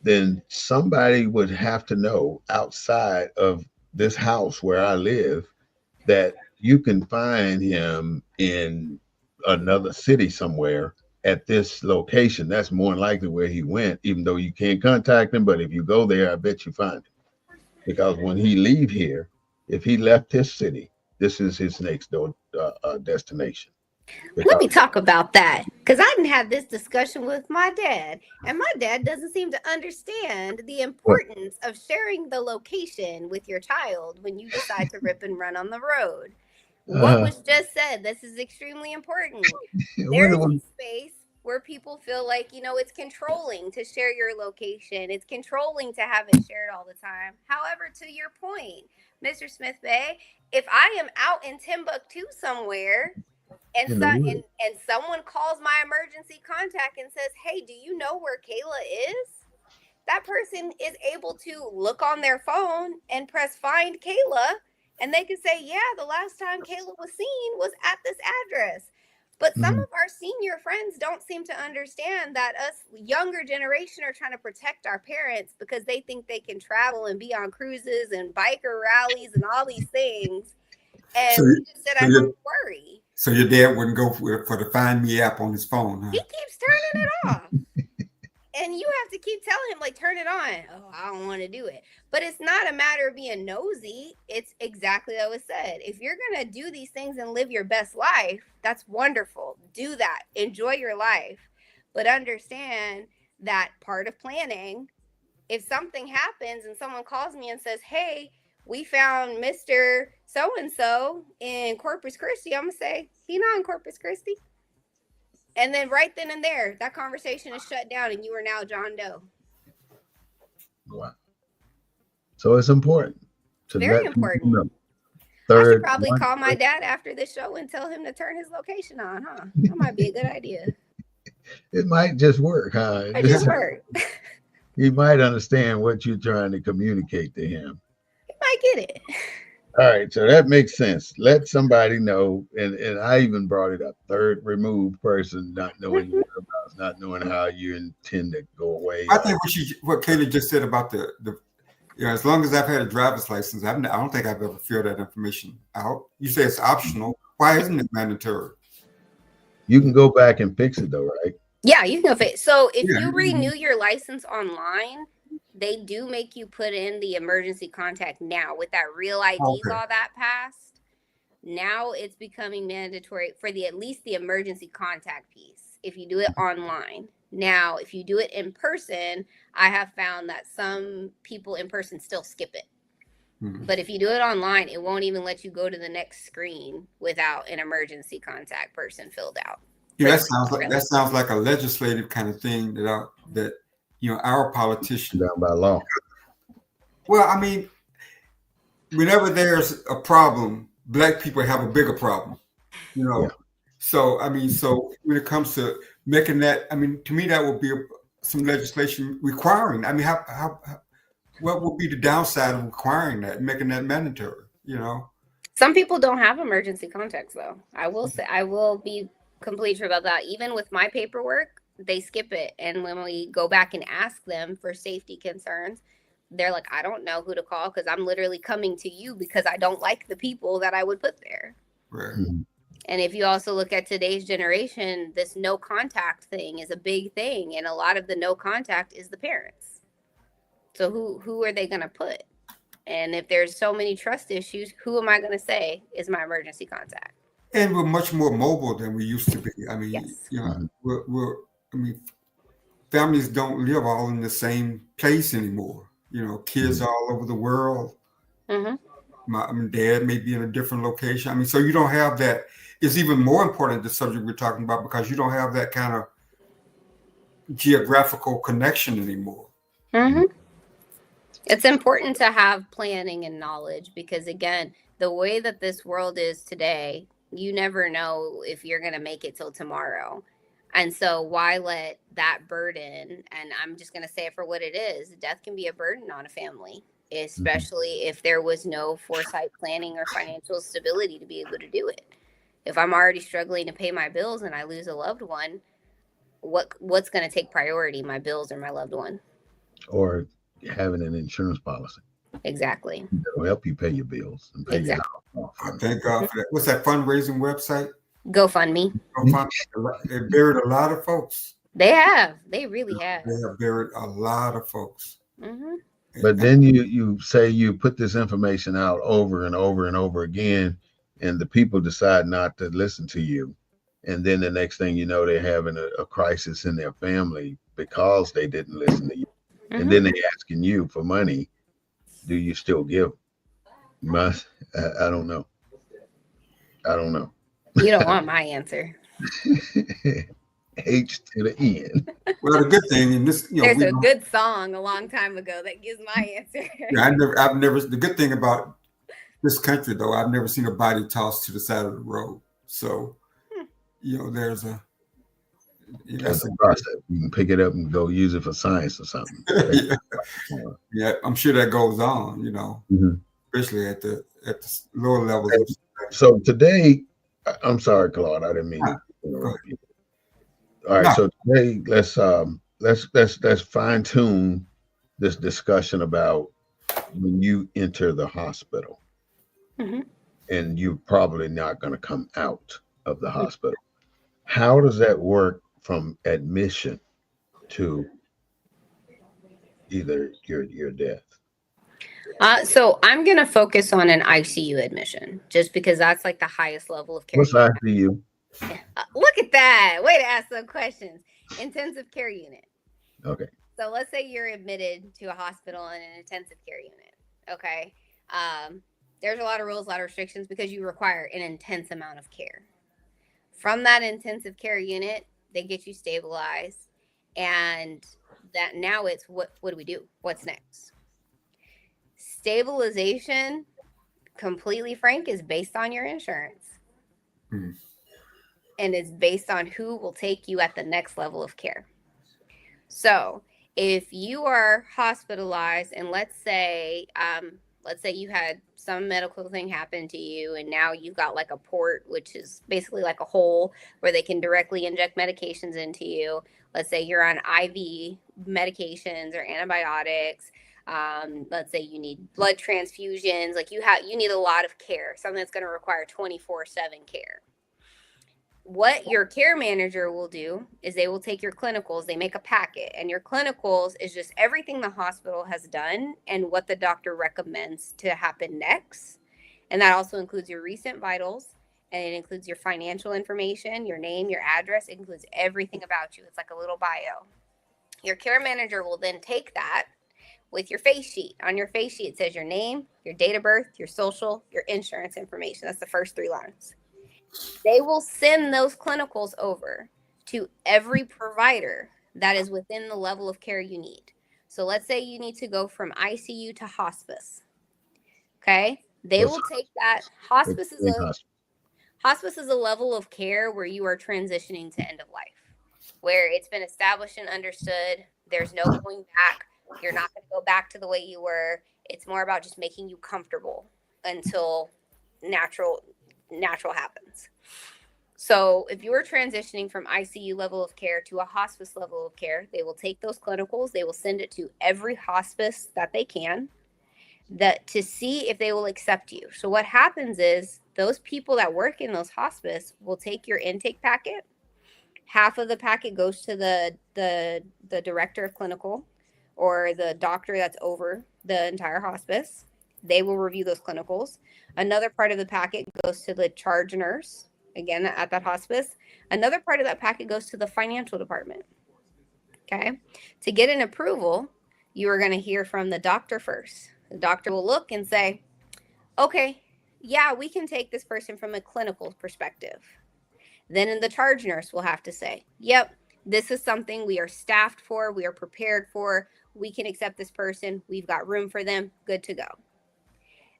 then somebody would have to know outside of this house where I live that you can find him in another city somewhere at this location. That's more than likely where he went, even though you can't contact him. But if you go there, I bet you find him. Because when he leave here, if he left his city, this is his next door destination. Let me talk about that, because I didn't have this discussion with my dad, and my dad doesn't seem to understand the importance of sharing the location with your child when you decide to rip and run on the road. What was just said, this is extremely important. There's a space where people feel like, it's controlling to share your location. It's controlling to have it shared all the time. However, to your point, Mr. Smith-Bey, if I am out in Timbuktu somewhere and and someone calls my emergency contact and says, "Hey, do you know where Kayla is?" That person is able to look on their phone and press find Kayla, and they can say, "Yeah, the last time Kayla was seen was at this address." But some of our senior friends don't seem to understand that us younger generation are trying to protect our parents because they think they can travel and be on cruises and biker rallies and all these things. And we just sit at home and worry. So your dad wouldn't go for the Find Me app on his phone, huh? He keeps turning it off. And you have to keep telling him, like, turn it on. Oh, I don't want to do it. But it's not a matter of being nosy. It's exactly what was said. If you're going to do these things and live your best life, that's wonderful. Do that. Enjoy your life. But understand that part of planning, if something happens and someone calls me and says, "Hey, we found Mr. So-and-so in Corpus Christi," I'm going to say, "He not in Corpus Christi." And then right then and there, that conversation is shut down and you are now John Doe. Wow. So it's important. Very important. Know. I should probably call my dad after the show and tell him to turn his location on, huh? That might be a good idea. It might just work, huh? It just work. He might understand what you're trying to communicate to him. He might get it. All right, so that makes sense. Let somebody know, and I even brought it up. Third removed person, not knowing your whereabouts, not knowing how you intend to go away. I think what Kayla just said about the as long as I've had a driver's license, I don't think I've ever filled that information out. You say it's optional. Why isn't it mandatory? You can go back and fix it though, right? Yeah, you can go fix. So if you renew your license online, they do make you put in the emergency contact now with that real ID law that passed. Now it's becoming mandatory for at least the emergency contact piece if you do it online. Now, if you do it in person, I have found that some people in person still skip it. But if you do it online, it won't even let you go to the next screen without an emergency contact person filled out. Yeah, that sounds like a legislative kind of thing that our politicians down by law. Well, I mean, whenever there's a problem, Black people have a bigger problem, Yeah. So I mean, when it comes to making that, I mean, to me that would be some legislation requiring. I mean, what would be the downside of requiring that, making that mandatory? Some people don't have emergency contacts, though. I will be completely true about that. Even with my paperwork, they skip it. And when we go back and ask them for safety concerns, they're like, "I don't know who to call because I'm literally coming to you because I don't like the people that I would put there." Right. And if you also look at today's generation, this no contact thing is a big thing. And a lot of the no contact is the parents. So who are they going to put? And if there's so many trust issues, who am I going to say is my emergency contact? And we're much more mobile than we used to be. I mean, yes. Families don't live all in the same place anymore. Kids all over the world. My dad may be in a different location. I mean, so you don't have that. It's even more important, the subject we're talking about, because you don't have that kind of geographical connection anymore. It's important to have planning and knowledge because, again, the way that this world is today, you never know if you're going to make it till tomorrow. And so why let that burden, and I'm just going to say it for what it is, death can be a burden on a family, especially if there was no foresight planning or financial stability to be able to do it. If I'm already struggling to pay my bills and I lose a loved one, what's going to take priority, my bills or my loved one? Or having an insurance policy. Exactly. It'll help you pay your bills and pay your house. Thank God for that. What's that fundraising website? GoFundMe. They buried a lot of folks. They have. They really have. They have buried a lot of folks. But then you say you put this information out over and over and over again, and the people decide not to listen to you. And then the next thing you know, they're having a crisis in their family because they didn't listen to you. And then they're asking you for money. Do you still give? I don't know. I don't know. You don't want my answer. H to the N. Well, the good thing in this, There's a good song a long time ago that gives my answer. Yeah, I've never. The good thing about this country, though, I've never seen a body tossed to the side of the road. So, there's a. That's a process. You can pick it up and go use it for science or something. Yeah, I'm sure that goes on. Mm-hmm. Especially at the lower levels. So today, I'm sorry, Claude, I didn't mean to interrupt you. All right, so today let's fine tune this discussion about when you enter the hospital, and you're probably not going to come out of the hospital. How does that work from admission to either your death? So I'm going to focus on an ICU admission, just because that's like the highest level of care. What's ICU? Look at that. Way to ask some questions. Intensive care unit. Okay. So let's say you're admitted to a hospital in an intensive care unit. Okay. There's a lot of rules, a lot of restrictions because you require an intense amount of care. From that intensive care unit, they get you stabilized. And that now it's what do we do? What's next? Stabilization, completely frank, is based on your insurance. And it's based on who will take you at the next level of care. So if you are hospitalized and let's say you had some medical thing happen to you and now you've got like a port, which is basically like a hole where they can directly inject medications into you. Let's say you're on IV medications or antibiotics. Let's say you need blood transfusions. Like you need a lot of care, something that's going to require 24/7 care. What your care manager will do is they will take your clinicals, they make a packet, and your clinicals is just everything the hospital has done and what the doctor recommends to happen next. And that also includes your recent vitals, and it includes your financial information, your name, your address. It includes everything about you. It's like a little bio. Your care manager will then take that with your face sheet. On your face sheet, it says your name, your date of birth, your social, your insurance information. That's the first 3 lines. They will send those clinicals over to every provider that is within the level of care you need. So let's say you need to go from ICU to hospice. Okay? They will take that. Hospice is a level of care where you are transitioning to end of life, where it's been established and understood. There's no going back. You're not going to go back to the way you were. It's more about just making you comfortable until natural happens. So if you are transitioning from ICU level of care to a hospice level of care, they will take those clinicals, they will send it to every hospice that they can to see if they will accept you. So what happens is those people that work in those hospice will take your intake packet. Half of the packet goes to the director of clinical or the doctor that's over the entire hospice. They will review those clinicals. Another part of the packet goes to the charge nurse, again, at that hospice. Another part of that packet goes to the financial department. Okay. To get an approval, you are going to hear from the doctor first. The doctor will look and say, okay, yeah, we can take this person from a clinical perspective. Then the charge nurse will have to say, yep, this is something we are staffed for. We are prepared for. We can accept this person. We've got room for them. Good to go.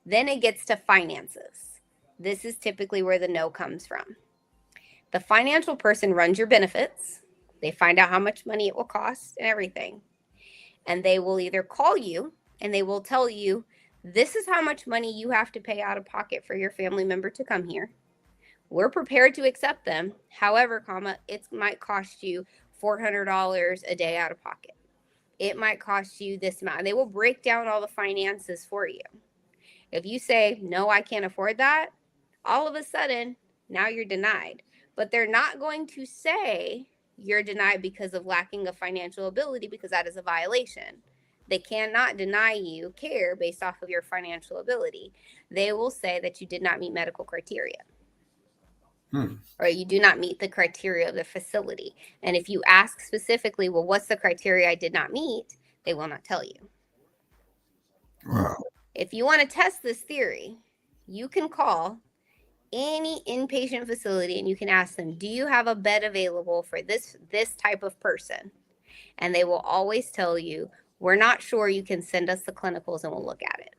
Then it gets to finances. This is typically where the no comes from. The financial person runs your benefits. They find out how much money it will cost and everything. And they will either call you and they will tell you, this is how much money you have to pay out of pocket for your family member to come here. We're prepared to accept them. However, it might cost you $400 a day out of pocket. It might cost you this amount. They will break down all the finances for you. If you say, no, I can't afford that, all of a sudden, now you're denied. But they're not going to say you're denied because of lacking of financial ability, because that is a violation. They cannot deny you care based off of your financial ability. They will say that you did not meet medical criteria. Or you do not meet the criteria of the facility. And if you ask specifically, well, what's the criteria I did not meet? They will not tell you. Wow. If you want to test this theory, you can call any inpatient facility and you can ask them, do you have a bed available for this type of person? And they will always tell you, we're not sure, you can send us the clinicals and we'll look at it.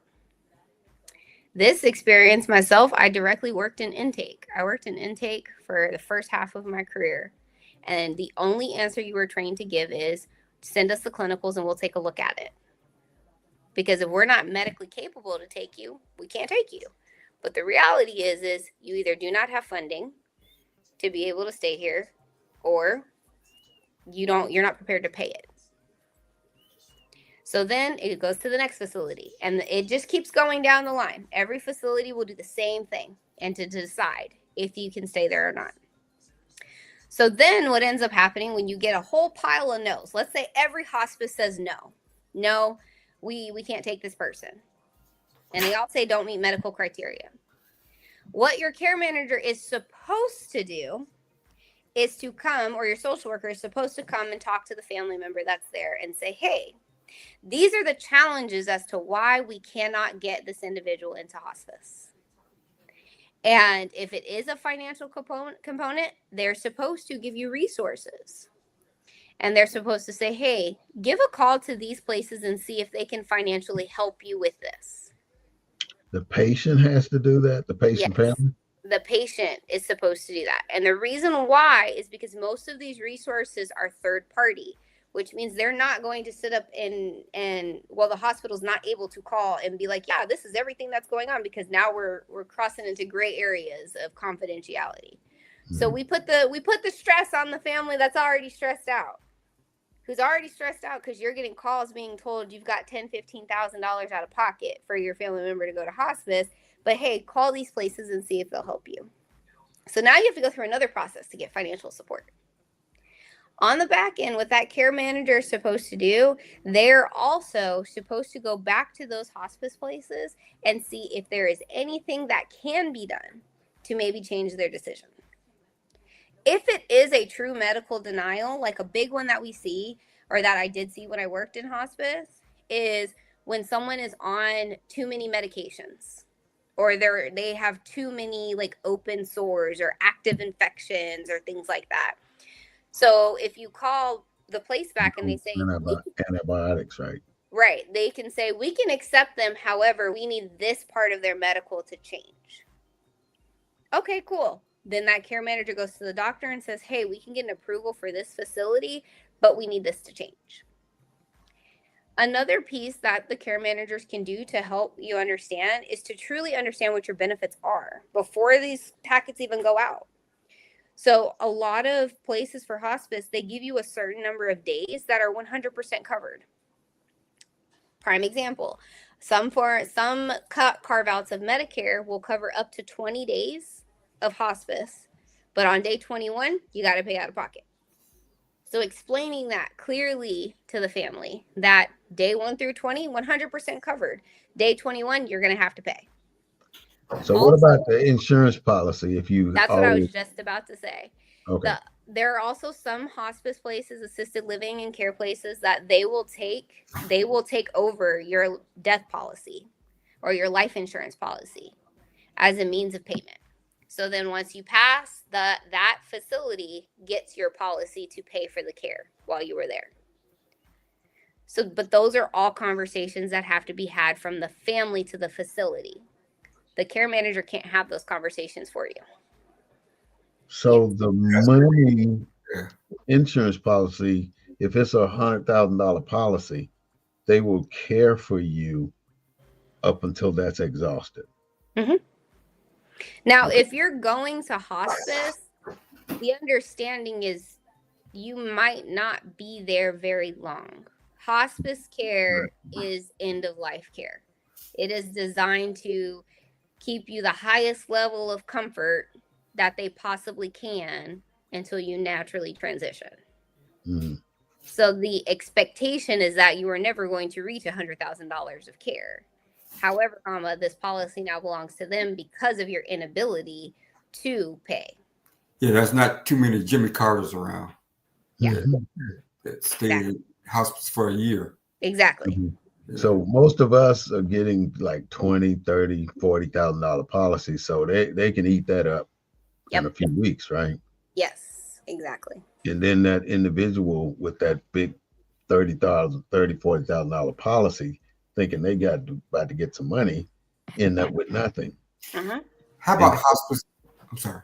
This experience myself, I directly worked in intake. I worked in intake for the first half of my career. And the only answer you were trained to give is, send us the clinicals and we'll take a look at it. Because if we're not medically capable to take you, we can't take you. But the reality is you either do not have funding to be able to stay here, or you're not prepared to pay it. So then it goes to the next facility, and it just keeps going down the line. Every facility will do the same thing, and to decide if you can stay there or not. So then what ends up happening when you get a whole pile of no's, let's say every hospice says no, we can't take this person. And they all say don't meet medical criteria. What your care manager is supposed to do is to come, or your social worker is supposed to come and talk to the family member that's there and say, hey, these are the challenges as to why we cannot get this individual into hospice. And if it is a financial component, they're supposed to give you resources. And they're supposed to say, hey, give a call to these places and see if they can financially help you with this. The patient has to do that? The patient family? The patient is supposed to do that. And the reason why is because most of these resources are third party, which means they're not going to sit up and the hospital's not able to call and be like, yeah, this is everything that's going on, because now we're crossing into gray areas of confidentiality. Mm-hmm. So we put the stress on the family that's already stressed out, who's already stressed out because you're getting calls being told you've got $10,000-$15,000 out of pocket for your family member to go to hospice. But hey, call these places and see if they'll help you. So now you have to go through another process to get financial support. On the back end, what that care manager is supposed to do, they're also supposed to go back to those hospice places and see if there is anything that can be done to maybe change their decision. If it is a true medical denial, like a big one that we see, or that I did see when I worked in hospice, is when someone is on too many medications, or they have too many like open sores or active infections or things like that. So if you call the place back and they say antibiotics, right? Right. They can say, we can accept them. However, we need this part of their medical to change. Okay, cool. Then that care manager goes to the doctor and says, hey, we can get an approval for this facility, but we need this to change. Another piece that the care managers can do to help you understand is to truly understand what your benefits are before these packets even go out. So a lot of places for hospice, they give you a certain number of days that are 100% covered. Prime example, some carve-outs of Medicare will cover up to 20 days of hospice, but on day 21, you got to pay out of pocket. So explaining that clearly to the family that day 1 through 20, 100% covered. Day 21, you're going to have to pay. So what about the insurance policy? That's what I was just about to say. Okay. There are also some hospice places, assisted living and care places that they will take over your death policy or your life insurance policy as a means of payment. So then once you pass, that facility gets your policy to pay for the care while you were there. So, but those are all conversations that have to be had from the family to the facility. The care manager can't have those conversations for you. So the money insurance policy, if it's $100,000 policy, they will care for you up until that's exhausted. Mm-hmm. Now, if you're going to hospice, the understanding is you might not be there very long. Hospice care is end-of-life care. It is designed to keep you the highest level of comfort that they possibly can until you naturally transition. Mm-hmm. So the expectation is that you are never going to reach $100,000 of care. However, this policy now belongs to them because of your inability to pay. Yeah, there's not too many Jimmy Carters around. Yeah. That stay in hospice for a year. Exactly. Mm-hmm. So most of us are getting like 20, 30, $40,000 policies. So they can eat that up in a Yep. few weeks, right? Yes, exactly. And then that individual with that big 30,000, 30, $40,000 policy, thinking they got about to get some money, end up with nothing. Uh-huh. How And about hospice? I'm sorry.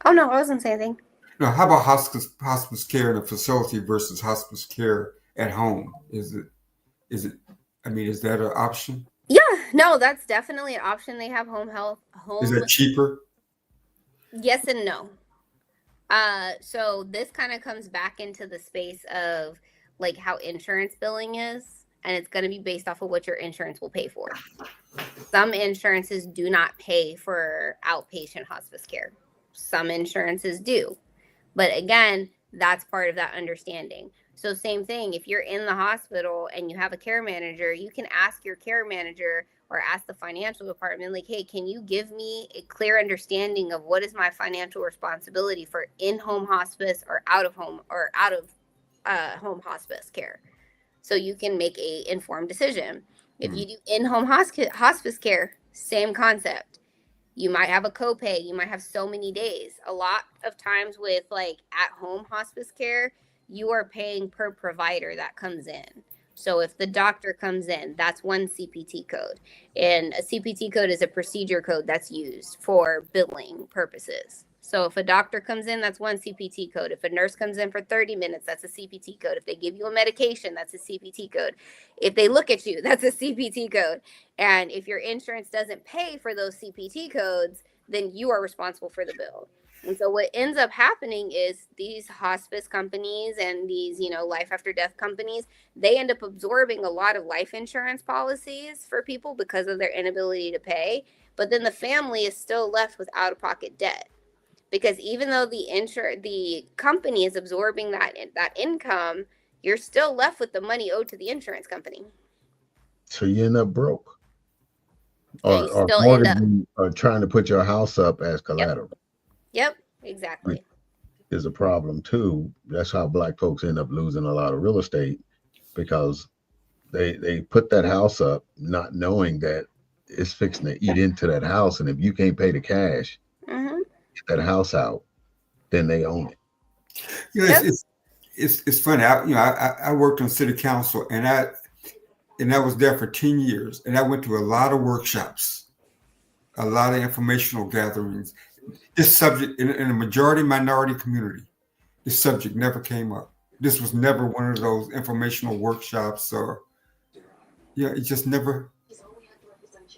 Oh no, I wasn't saying anything. No, how about hospice care in a facility versus hospice care at home? Is it? I mean, is that an option? Yeah, no, that's definitely an option. They have home health, Is home. that cheaper? Yes and no. So this kind of comes back into the space of like how insurance billing is, and it's going to be based off of what your insurance will pay for. Some insurances do not pay for outpatient hospice care. Some insurances do. But again, that's part of that understanding. So same thing, if you're in the hospital and you have a care manager, you can ask your care manager or ask the financial department, like, hey, can you give me a clear understanding of what is my financial responsibility for in-home hospice or out of home home hospice care? So you can make a informed decision. If you do in-home hospice care, same concept. You might have a copay. You might have so many days. A lot of times with like at-home hospice care, you are paying per provider that comes in. So if the doctor comes in, that's one CPT code. And a CPT code is a procedure code that's used for billing purposes. So if a doctor comes in, that's one CPT code. If a nurse comes in for 30 minutes, that's a CPT code. If they give you a medication, that's a CPT code. If they look at you, that's a CPT code. And if your insurance doesn't pay for those CPT codes, then you are responsible for the bill. And so what ends up happening is these hospice companies and these, life after death companies, they end up absorbing a lot of life insurance policies for people because of their inability to pay. But then the family is still left with out-of-pocket debt. Because even though the company is absorbing that income, you're still left with the money owed to the insurance company. so you end up broke. Yeah, you Or still end up. mortgaging or trying to put your house up as collateral. Yep, exactly. Is a problem too. That's how Black folks end up losing a lot of real estate, because they put that house up not knowing that it's fixing to eat into that house, and if you can't pay the cash, Mm-hmm. get that house out, then they own it. Yep. It's funny. I worked on city council, and I was there for 10 years, and I went to a lot of workshops, a lot of informational gatherings. This subject in a majority minority community, this subject never came up. This was never one of those informational workshops, or it just never.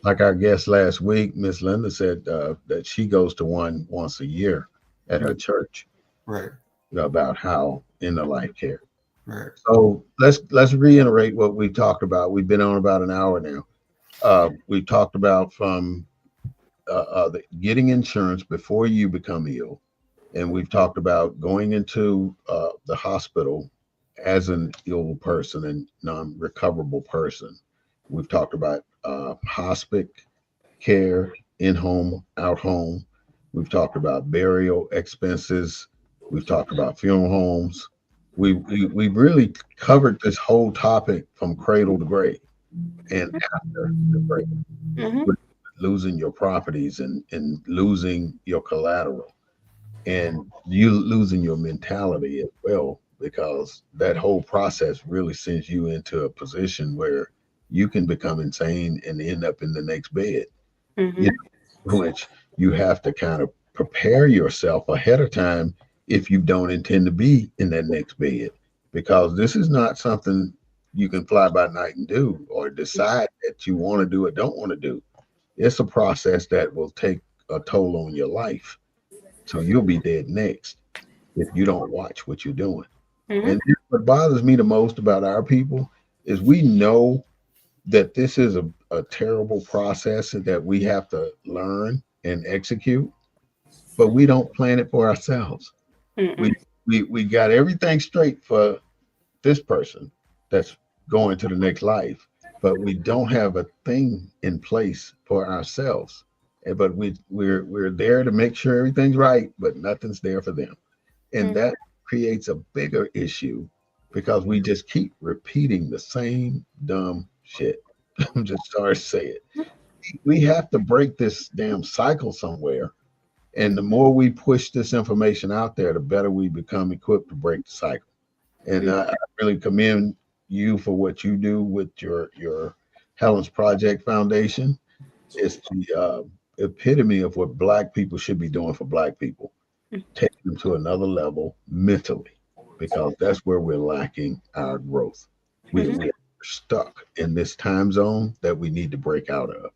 Like our guest last week, Miss Linda said that she goes to one once a year at her church, Right. About how end of life care. Right. So let's reiterate what we talked about. We've been on about an hour now. We talked about from getting insurance before you become ill, and we've talked about going into the hospital as an ill person and non-recoverable person. We've talked about hospice care, in-home, out-home. We've talked about burial expenses. We've talked about funeral homes. We've really covered this whole topic from cradle to grave and after the grave. Mm-hmm. Losing your properties and losing your collateral, and you losing your mentality as well, because that whole process really sends you into a position where you can become insane and end up in the next bed. Mm-hmm. Which you have to kind of prepare yourself ahead of time if you don't intend to be in that next bed, because this is not something you can fly by night and do or decide that you want to do or don't want to do. It's a process that will take a toll on your life. So you'll be dead next if you don't watch what you're doing. Mm-hmm. And what bothers me the most about our people is we know that this is a terrible process that we have to learn and execute, but we don't plan it for ourselves. Mm-hmm. We got everything straight for this person that's going to the next life, but we don't have a thing in place for ourselves. But we're there to make sure everything's right, but nothing's there for them, and that creates a bigger issue, because we just keep repeating the same dumb shit. I'm just sorry to say it. We have to break this damn cycle somewhere. And the more we push this information out there, the better we become equipped to break the cycle. And I really commend you for what you do with your Helen's Project Foundation. It's the epitome of what Black people should be doing for Black people, taking them to another level mentally, because that's where we're lacking our growth. We're stuck in this time zone that we need to break out of.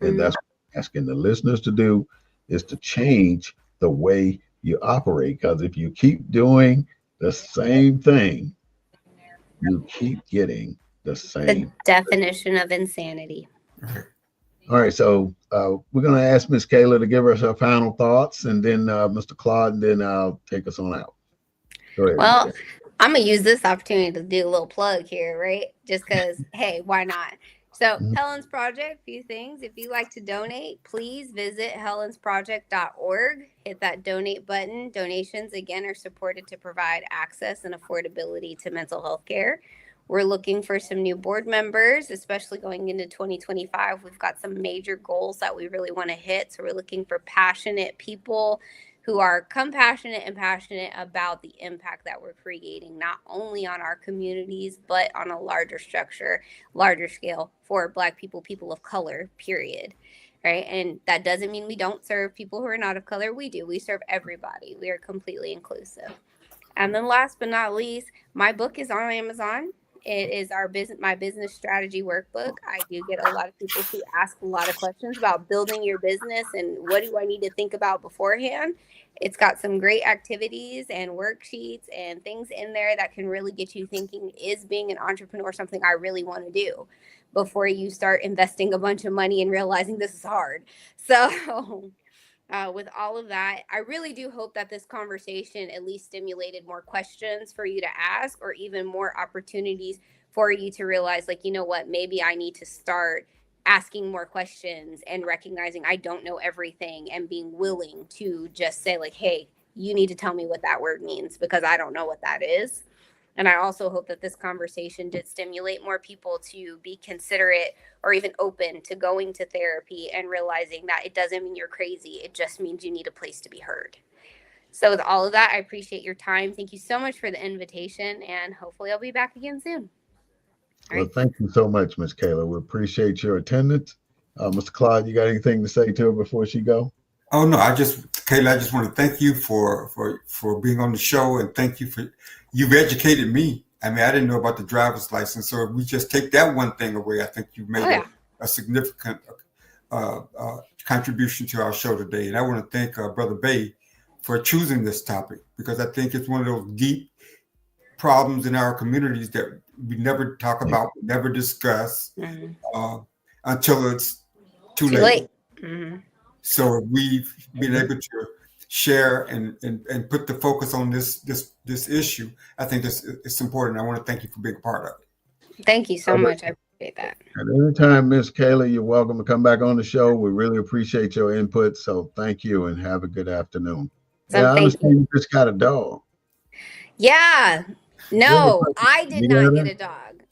And that's what I'm asking the listeners to do, is to change the way you operate. Because if you keep doing the same thing, you keep getting the same. The definition of insanity. All right, so we're going to ask Miss Kayla to give us her final thoughts, and then Mr. Claude, and then I'll take us on out. Go ahead. Well, I'm going to use this opportunity to do a little plug here, right? Just because, hey, why not? So Helen's Project, few things. If you'd like to donate, please visit helensproject.org. Hit that donate button. Donations, again, are supported to provide access and affordability to mental health care. We're looking for some new board members, especially going into 2025. We've got some major goals that we really want to hit. So we're looking for passionate people who are compassionate and passionate about the impact that we're creating, not only on our communities, but on a larger structure, larger scale for Black people, people of color, period. Right. And that doesn't mean we don't serve people who are not of color. We do. We serve everybody. We are completely inclusive. And then last but not least, my book is on Amazon. It is my business strategy workbook. I do get a lot of people who ask a lot of questions about building your business and what do I need to think about beforehand. It's got some great activities and worksheets and things in there that can really get you thinking, is being an entrepreneur something I really want to do, before you start investing a bunch of money and realizing this is hard. So with all of that, I really do hope that this conversation at least stimulated more questions for you to ask, or even more opportunities for you to realize, like, you know what, maybe I need to start asking more questions and recognizing I don't know everything, and being willing to just say, like, hey, you need to tell me what that word means, because I don't know what that is. And I also hope that this conversation did stimulate more people to be considerate or even open to going to therapy and realizing that it doesn't mean you're crazy. It just means you need a place to be heard. So with all of that, I appreciate your time. Thank you so much for the invitation, and hopefully I'll be back again soon. Well, thank you so much, Miss Kayla. We appreciate your attendance. Mr. Claude, you got anything to say to her before she go? Oh no, Kayla, I just want to thank you for being on the show, and thank you for, you've educated me. I mean, I didn't know about the driver's license, so if we just take that one thing away, I think you've made a significant contribution to our show today. And I want to thank Brother Bey for choosing this topic, because I think it's one of those deep problems in our communities that we never talk about, never discuss until it's too late. So we've been able to share and put the focus on this issue. I think it's important. I want to thank you for being a part of it. Thank you so much. I appreciate that. At any time, Miss Kayla, you're welcome to come back on the show. We really appreciate your input. So thank you, and have a good afternoon. So I understand you just got a dog. Yeah. No, I did not get a dog.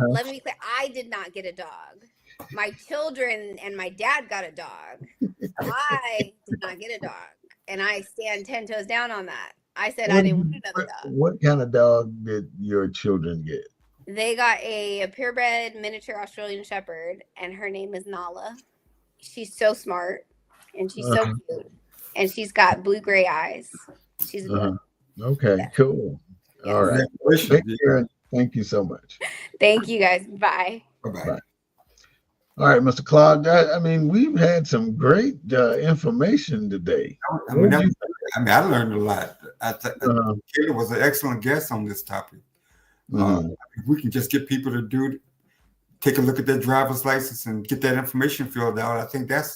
Let me be clear, I did not get a dog. My children and my dad got a dog. I did not get a dog. And I stand 10 toes down on that. I said I didn't want another dog. What kind of dog did your children get? They got a purebred miniature Australian Shepherd, and her name is Nala. She's so smart, and she's so cute. And she's got blue-gray eyes. She's okay, cool. Yes. All right. Thank you so much. Thank you, guys. Bye. Bye-bye. All right, Mr. Claude. I mean, we've had some great information today. I learned a lot. Kayla was an excellent guest on this topic. If we can just get people to take a look at their driver's license and get that information filled out, I think that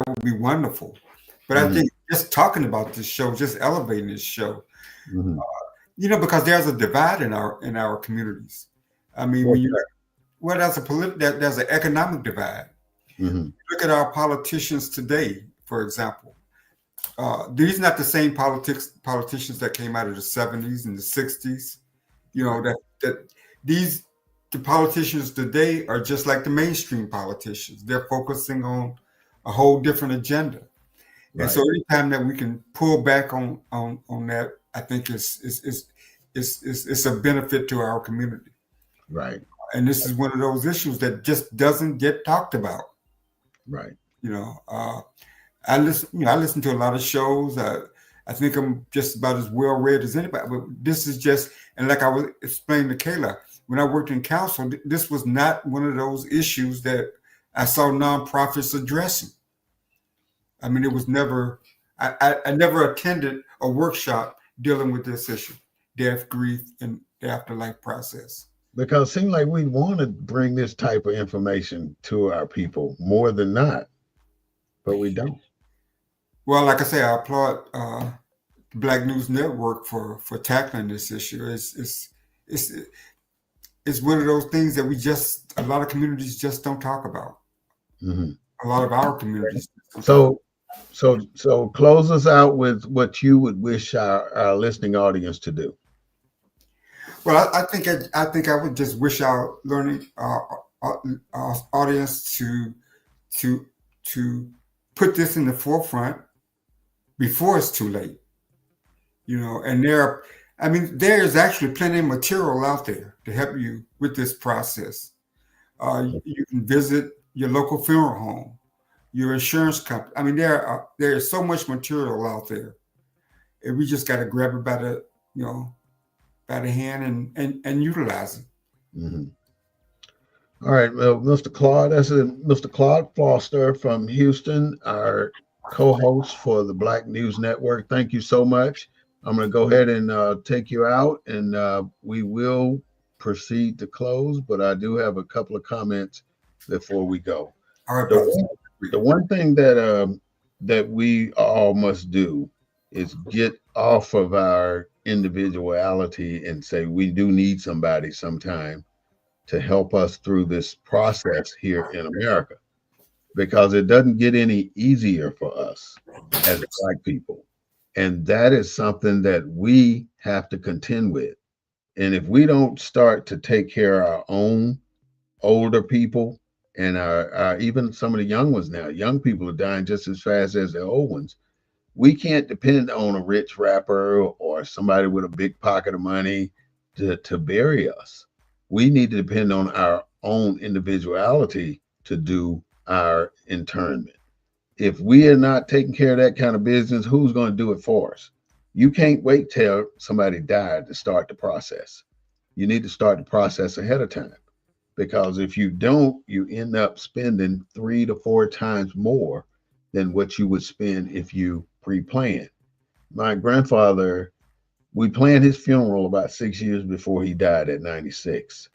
would be wonderful. But I think just talking about this show, just elevating this show, because there's a divide in our communities. I mean, there's an economic divide. Look at our politicians today, for example. These not the same politicians that came out of the 70s and the 60s. You know, the politicians today are just like the mainstream politicians. They're focusing on a whole different agenda. Right. And so anytime that we can pull back on that, I think it's a benefit to our community. Right. And this is one of those issues that just doesn't get talked about. Right. You know, I listen to a lot of shows. I think I'm just about as well read as anybody. But this is just, and like I was explaining to Kayla, when I worked in council, this was not one of those issues that I saw nonprofits addressing. I mean, it was never, I never attended a workshop dealing with this issue, death, grief, and the afterlife process. Because it seems like we want to bring this type of information to our people more than not, but we don't. Well, like I say, I applaud the Black News Network for tackling this issue. It's one of those things that a lot of communities just don't talk about. Mm-hmm. A lot of our communities. So close us out with what you would wish our listening audience to do. Well, I think I would just wish our learning our audience to put this in the forefront before it's too late. You know, and there is actually plenty of material out there to help you with this process. You can visit your local funeral home, your insurance company. I mean, there is so much material out there, and we just got to grab it by the hand and utilize it. Mm-hmm. All right, well, Mr. Claude, that's Mr. Claude Foster from Houston, our co-host for the Black News Network. Thank you so much. I'm going to go ahead and take you out, and we will proceed to close, but I do have a couple of comments before we go. All right, the one thing that we all must do is get off of our individuality and say we do need somebody sometime to help us through this process here in America, because it doesn't get any easier for us as Black people. And that is something that we have to contend with. And if we don't start to take care of our own older people and our even some of the young ones now, young people are dying just as fast as the old ones. We can't depend on a rich rapper or somebody with a big pocket of money to bury us. We need to depend on our own individuality to do our internment. If we are not taking care of that kind of business, who's going to do it for us? You can't wait till somebody died to start the process. You need to start the process ahead of time, because if you don't, you end up spending 3 to 4 times more than what you would spend if you pre-planned. My grandfather, we planned his funeral about 6 years before he died at 96.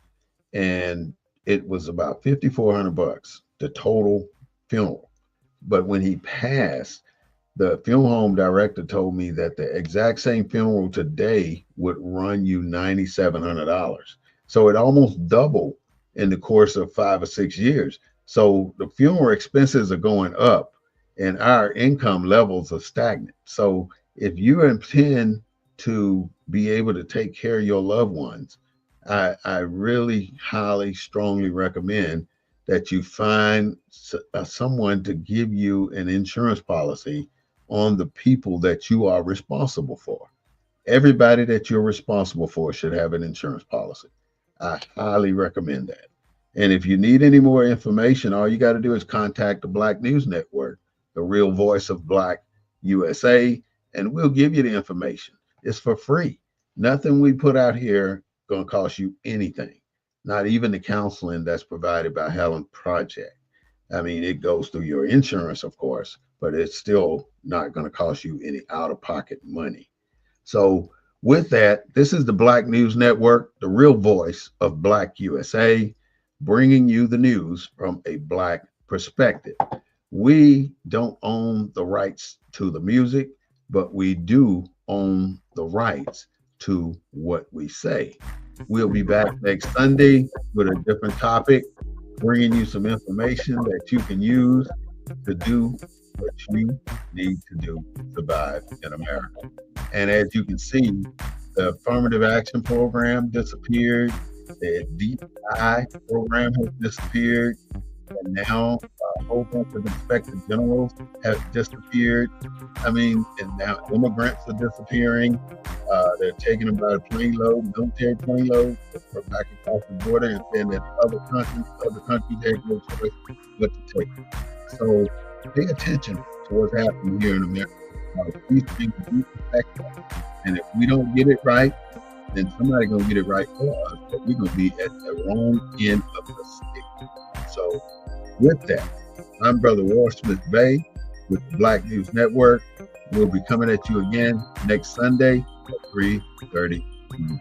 And it was about $5,400, the total funeral. But when he passed, the funeral home director told me that the exact same funeral today would run you $9,700. So it almost doubled in the course of 5 or 6 years. So the funeral expenses are going up and our income levels are stagnant. So if you intend to be able to take care of your loved ones, I really highly, strongly recommend that you find someone to give you an insurance policy on the people that you are responsible for. Everybody that you're responsible for should have an insurance policy. I highly recommend that. And if you need any more information, all you got to do is contact the Black News Network, the real voice of Black U.S.A., and we'll give you the information. It's for free. Nothing we put out here going to cost you anything. Not even the counseling that's provided by Helen Project. I mean, it goes through your insurance, of course, but it's still not going to cost you any out-of-pocket money. So with that, this is the Black News Network, the real voice of Black USA, bringing you the news from a Black perspective. We don't own the rights to the music, but we do own the rights to what we say. We'll be back next Sunday with a different topic, bringing you some information that you can use to do what you need to do to survive in America. And as you can see, the affirmative action program disappeared. The DI program has disappeared. And now a whole bunch of inspector generals have disappeared. I mean, and now immigrants are disappearing. They're taking them by the plane load, military plane load, from back across the border, and saying that other countries have no choice but to take. So pay attention to what's happening here in America. These things do affect us. And if we don't get it right, then somebody's going to get it right for us, but we're going to be at the wrong end of the stick. So with that, I'm Brother Smith-Bey with the Black News Network. We'll be coming at you again next Sunday at 3:30 p.m.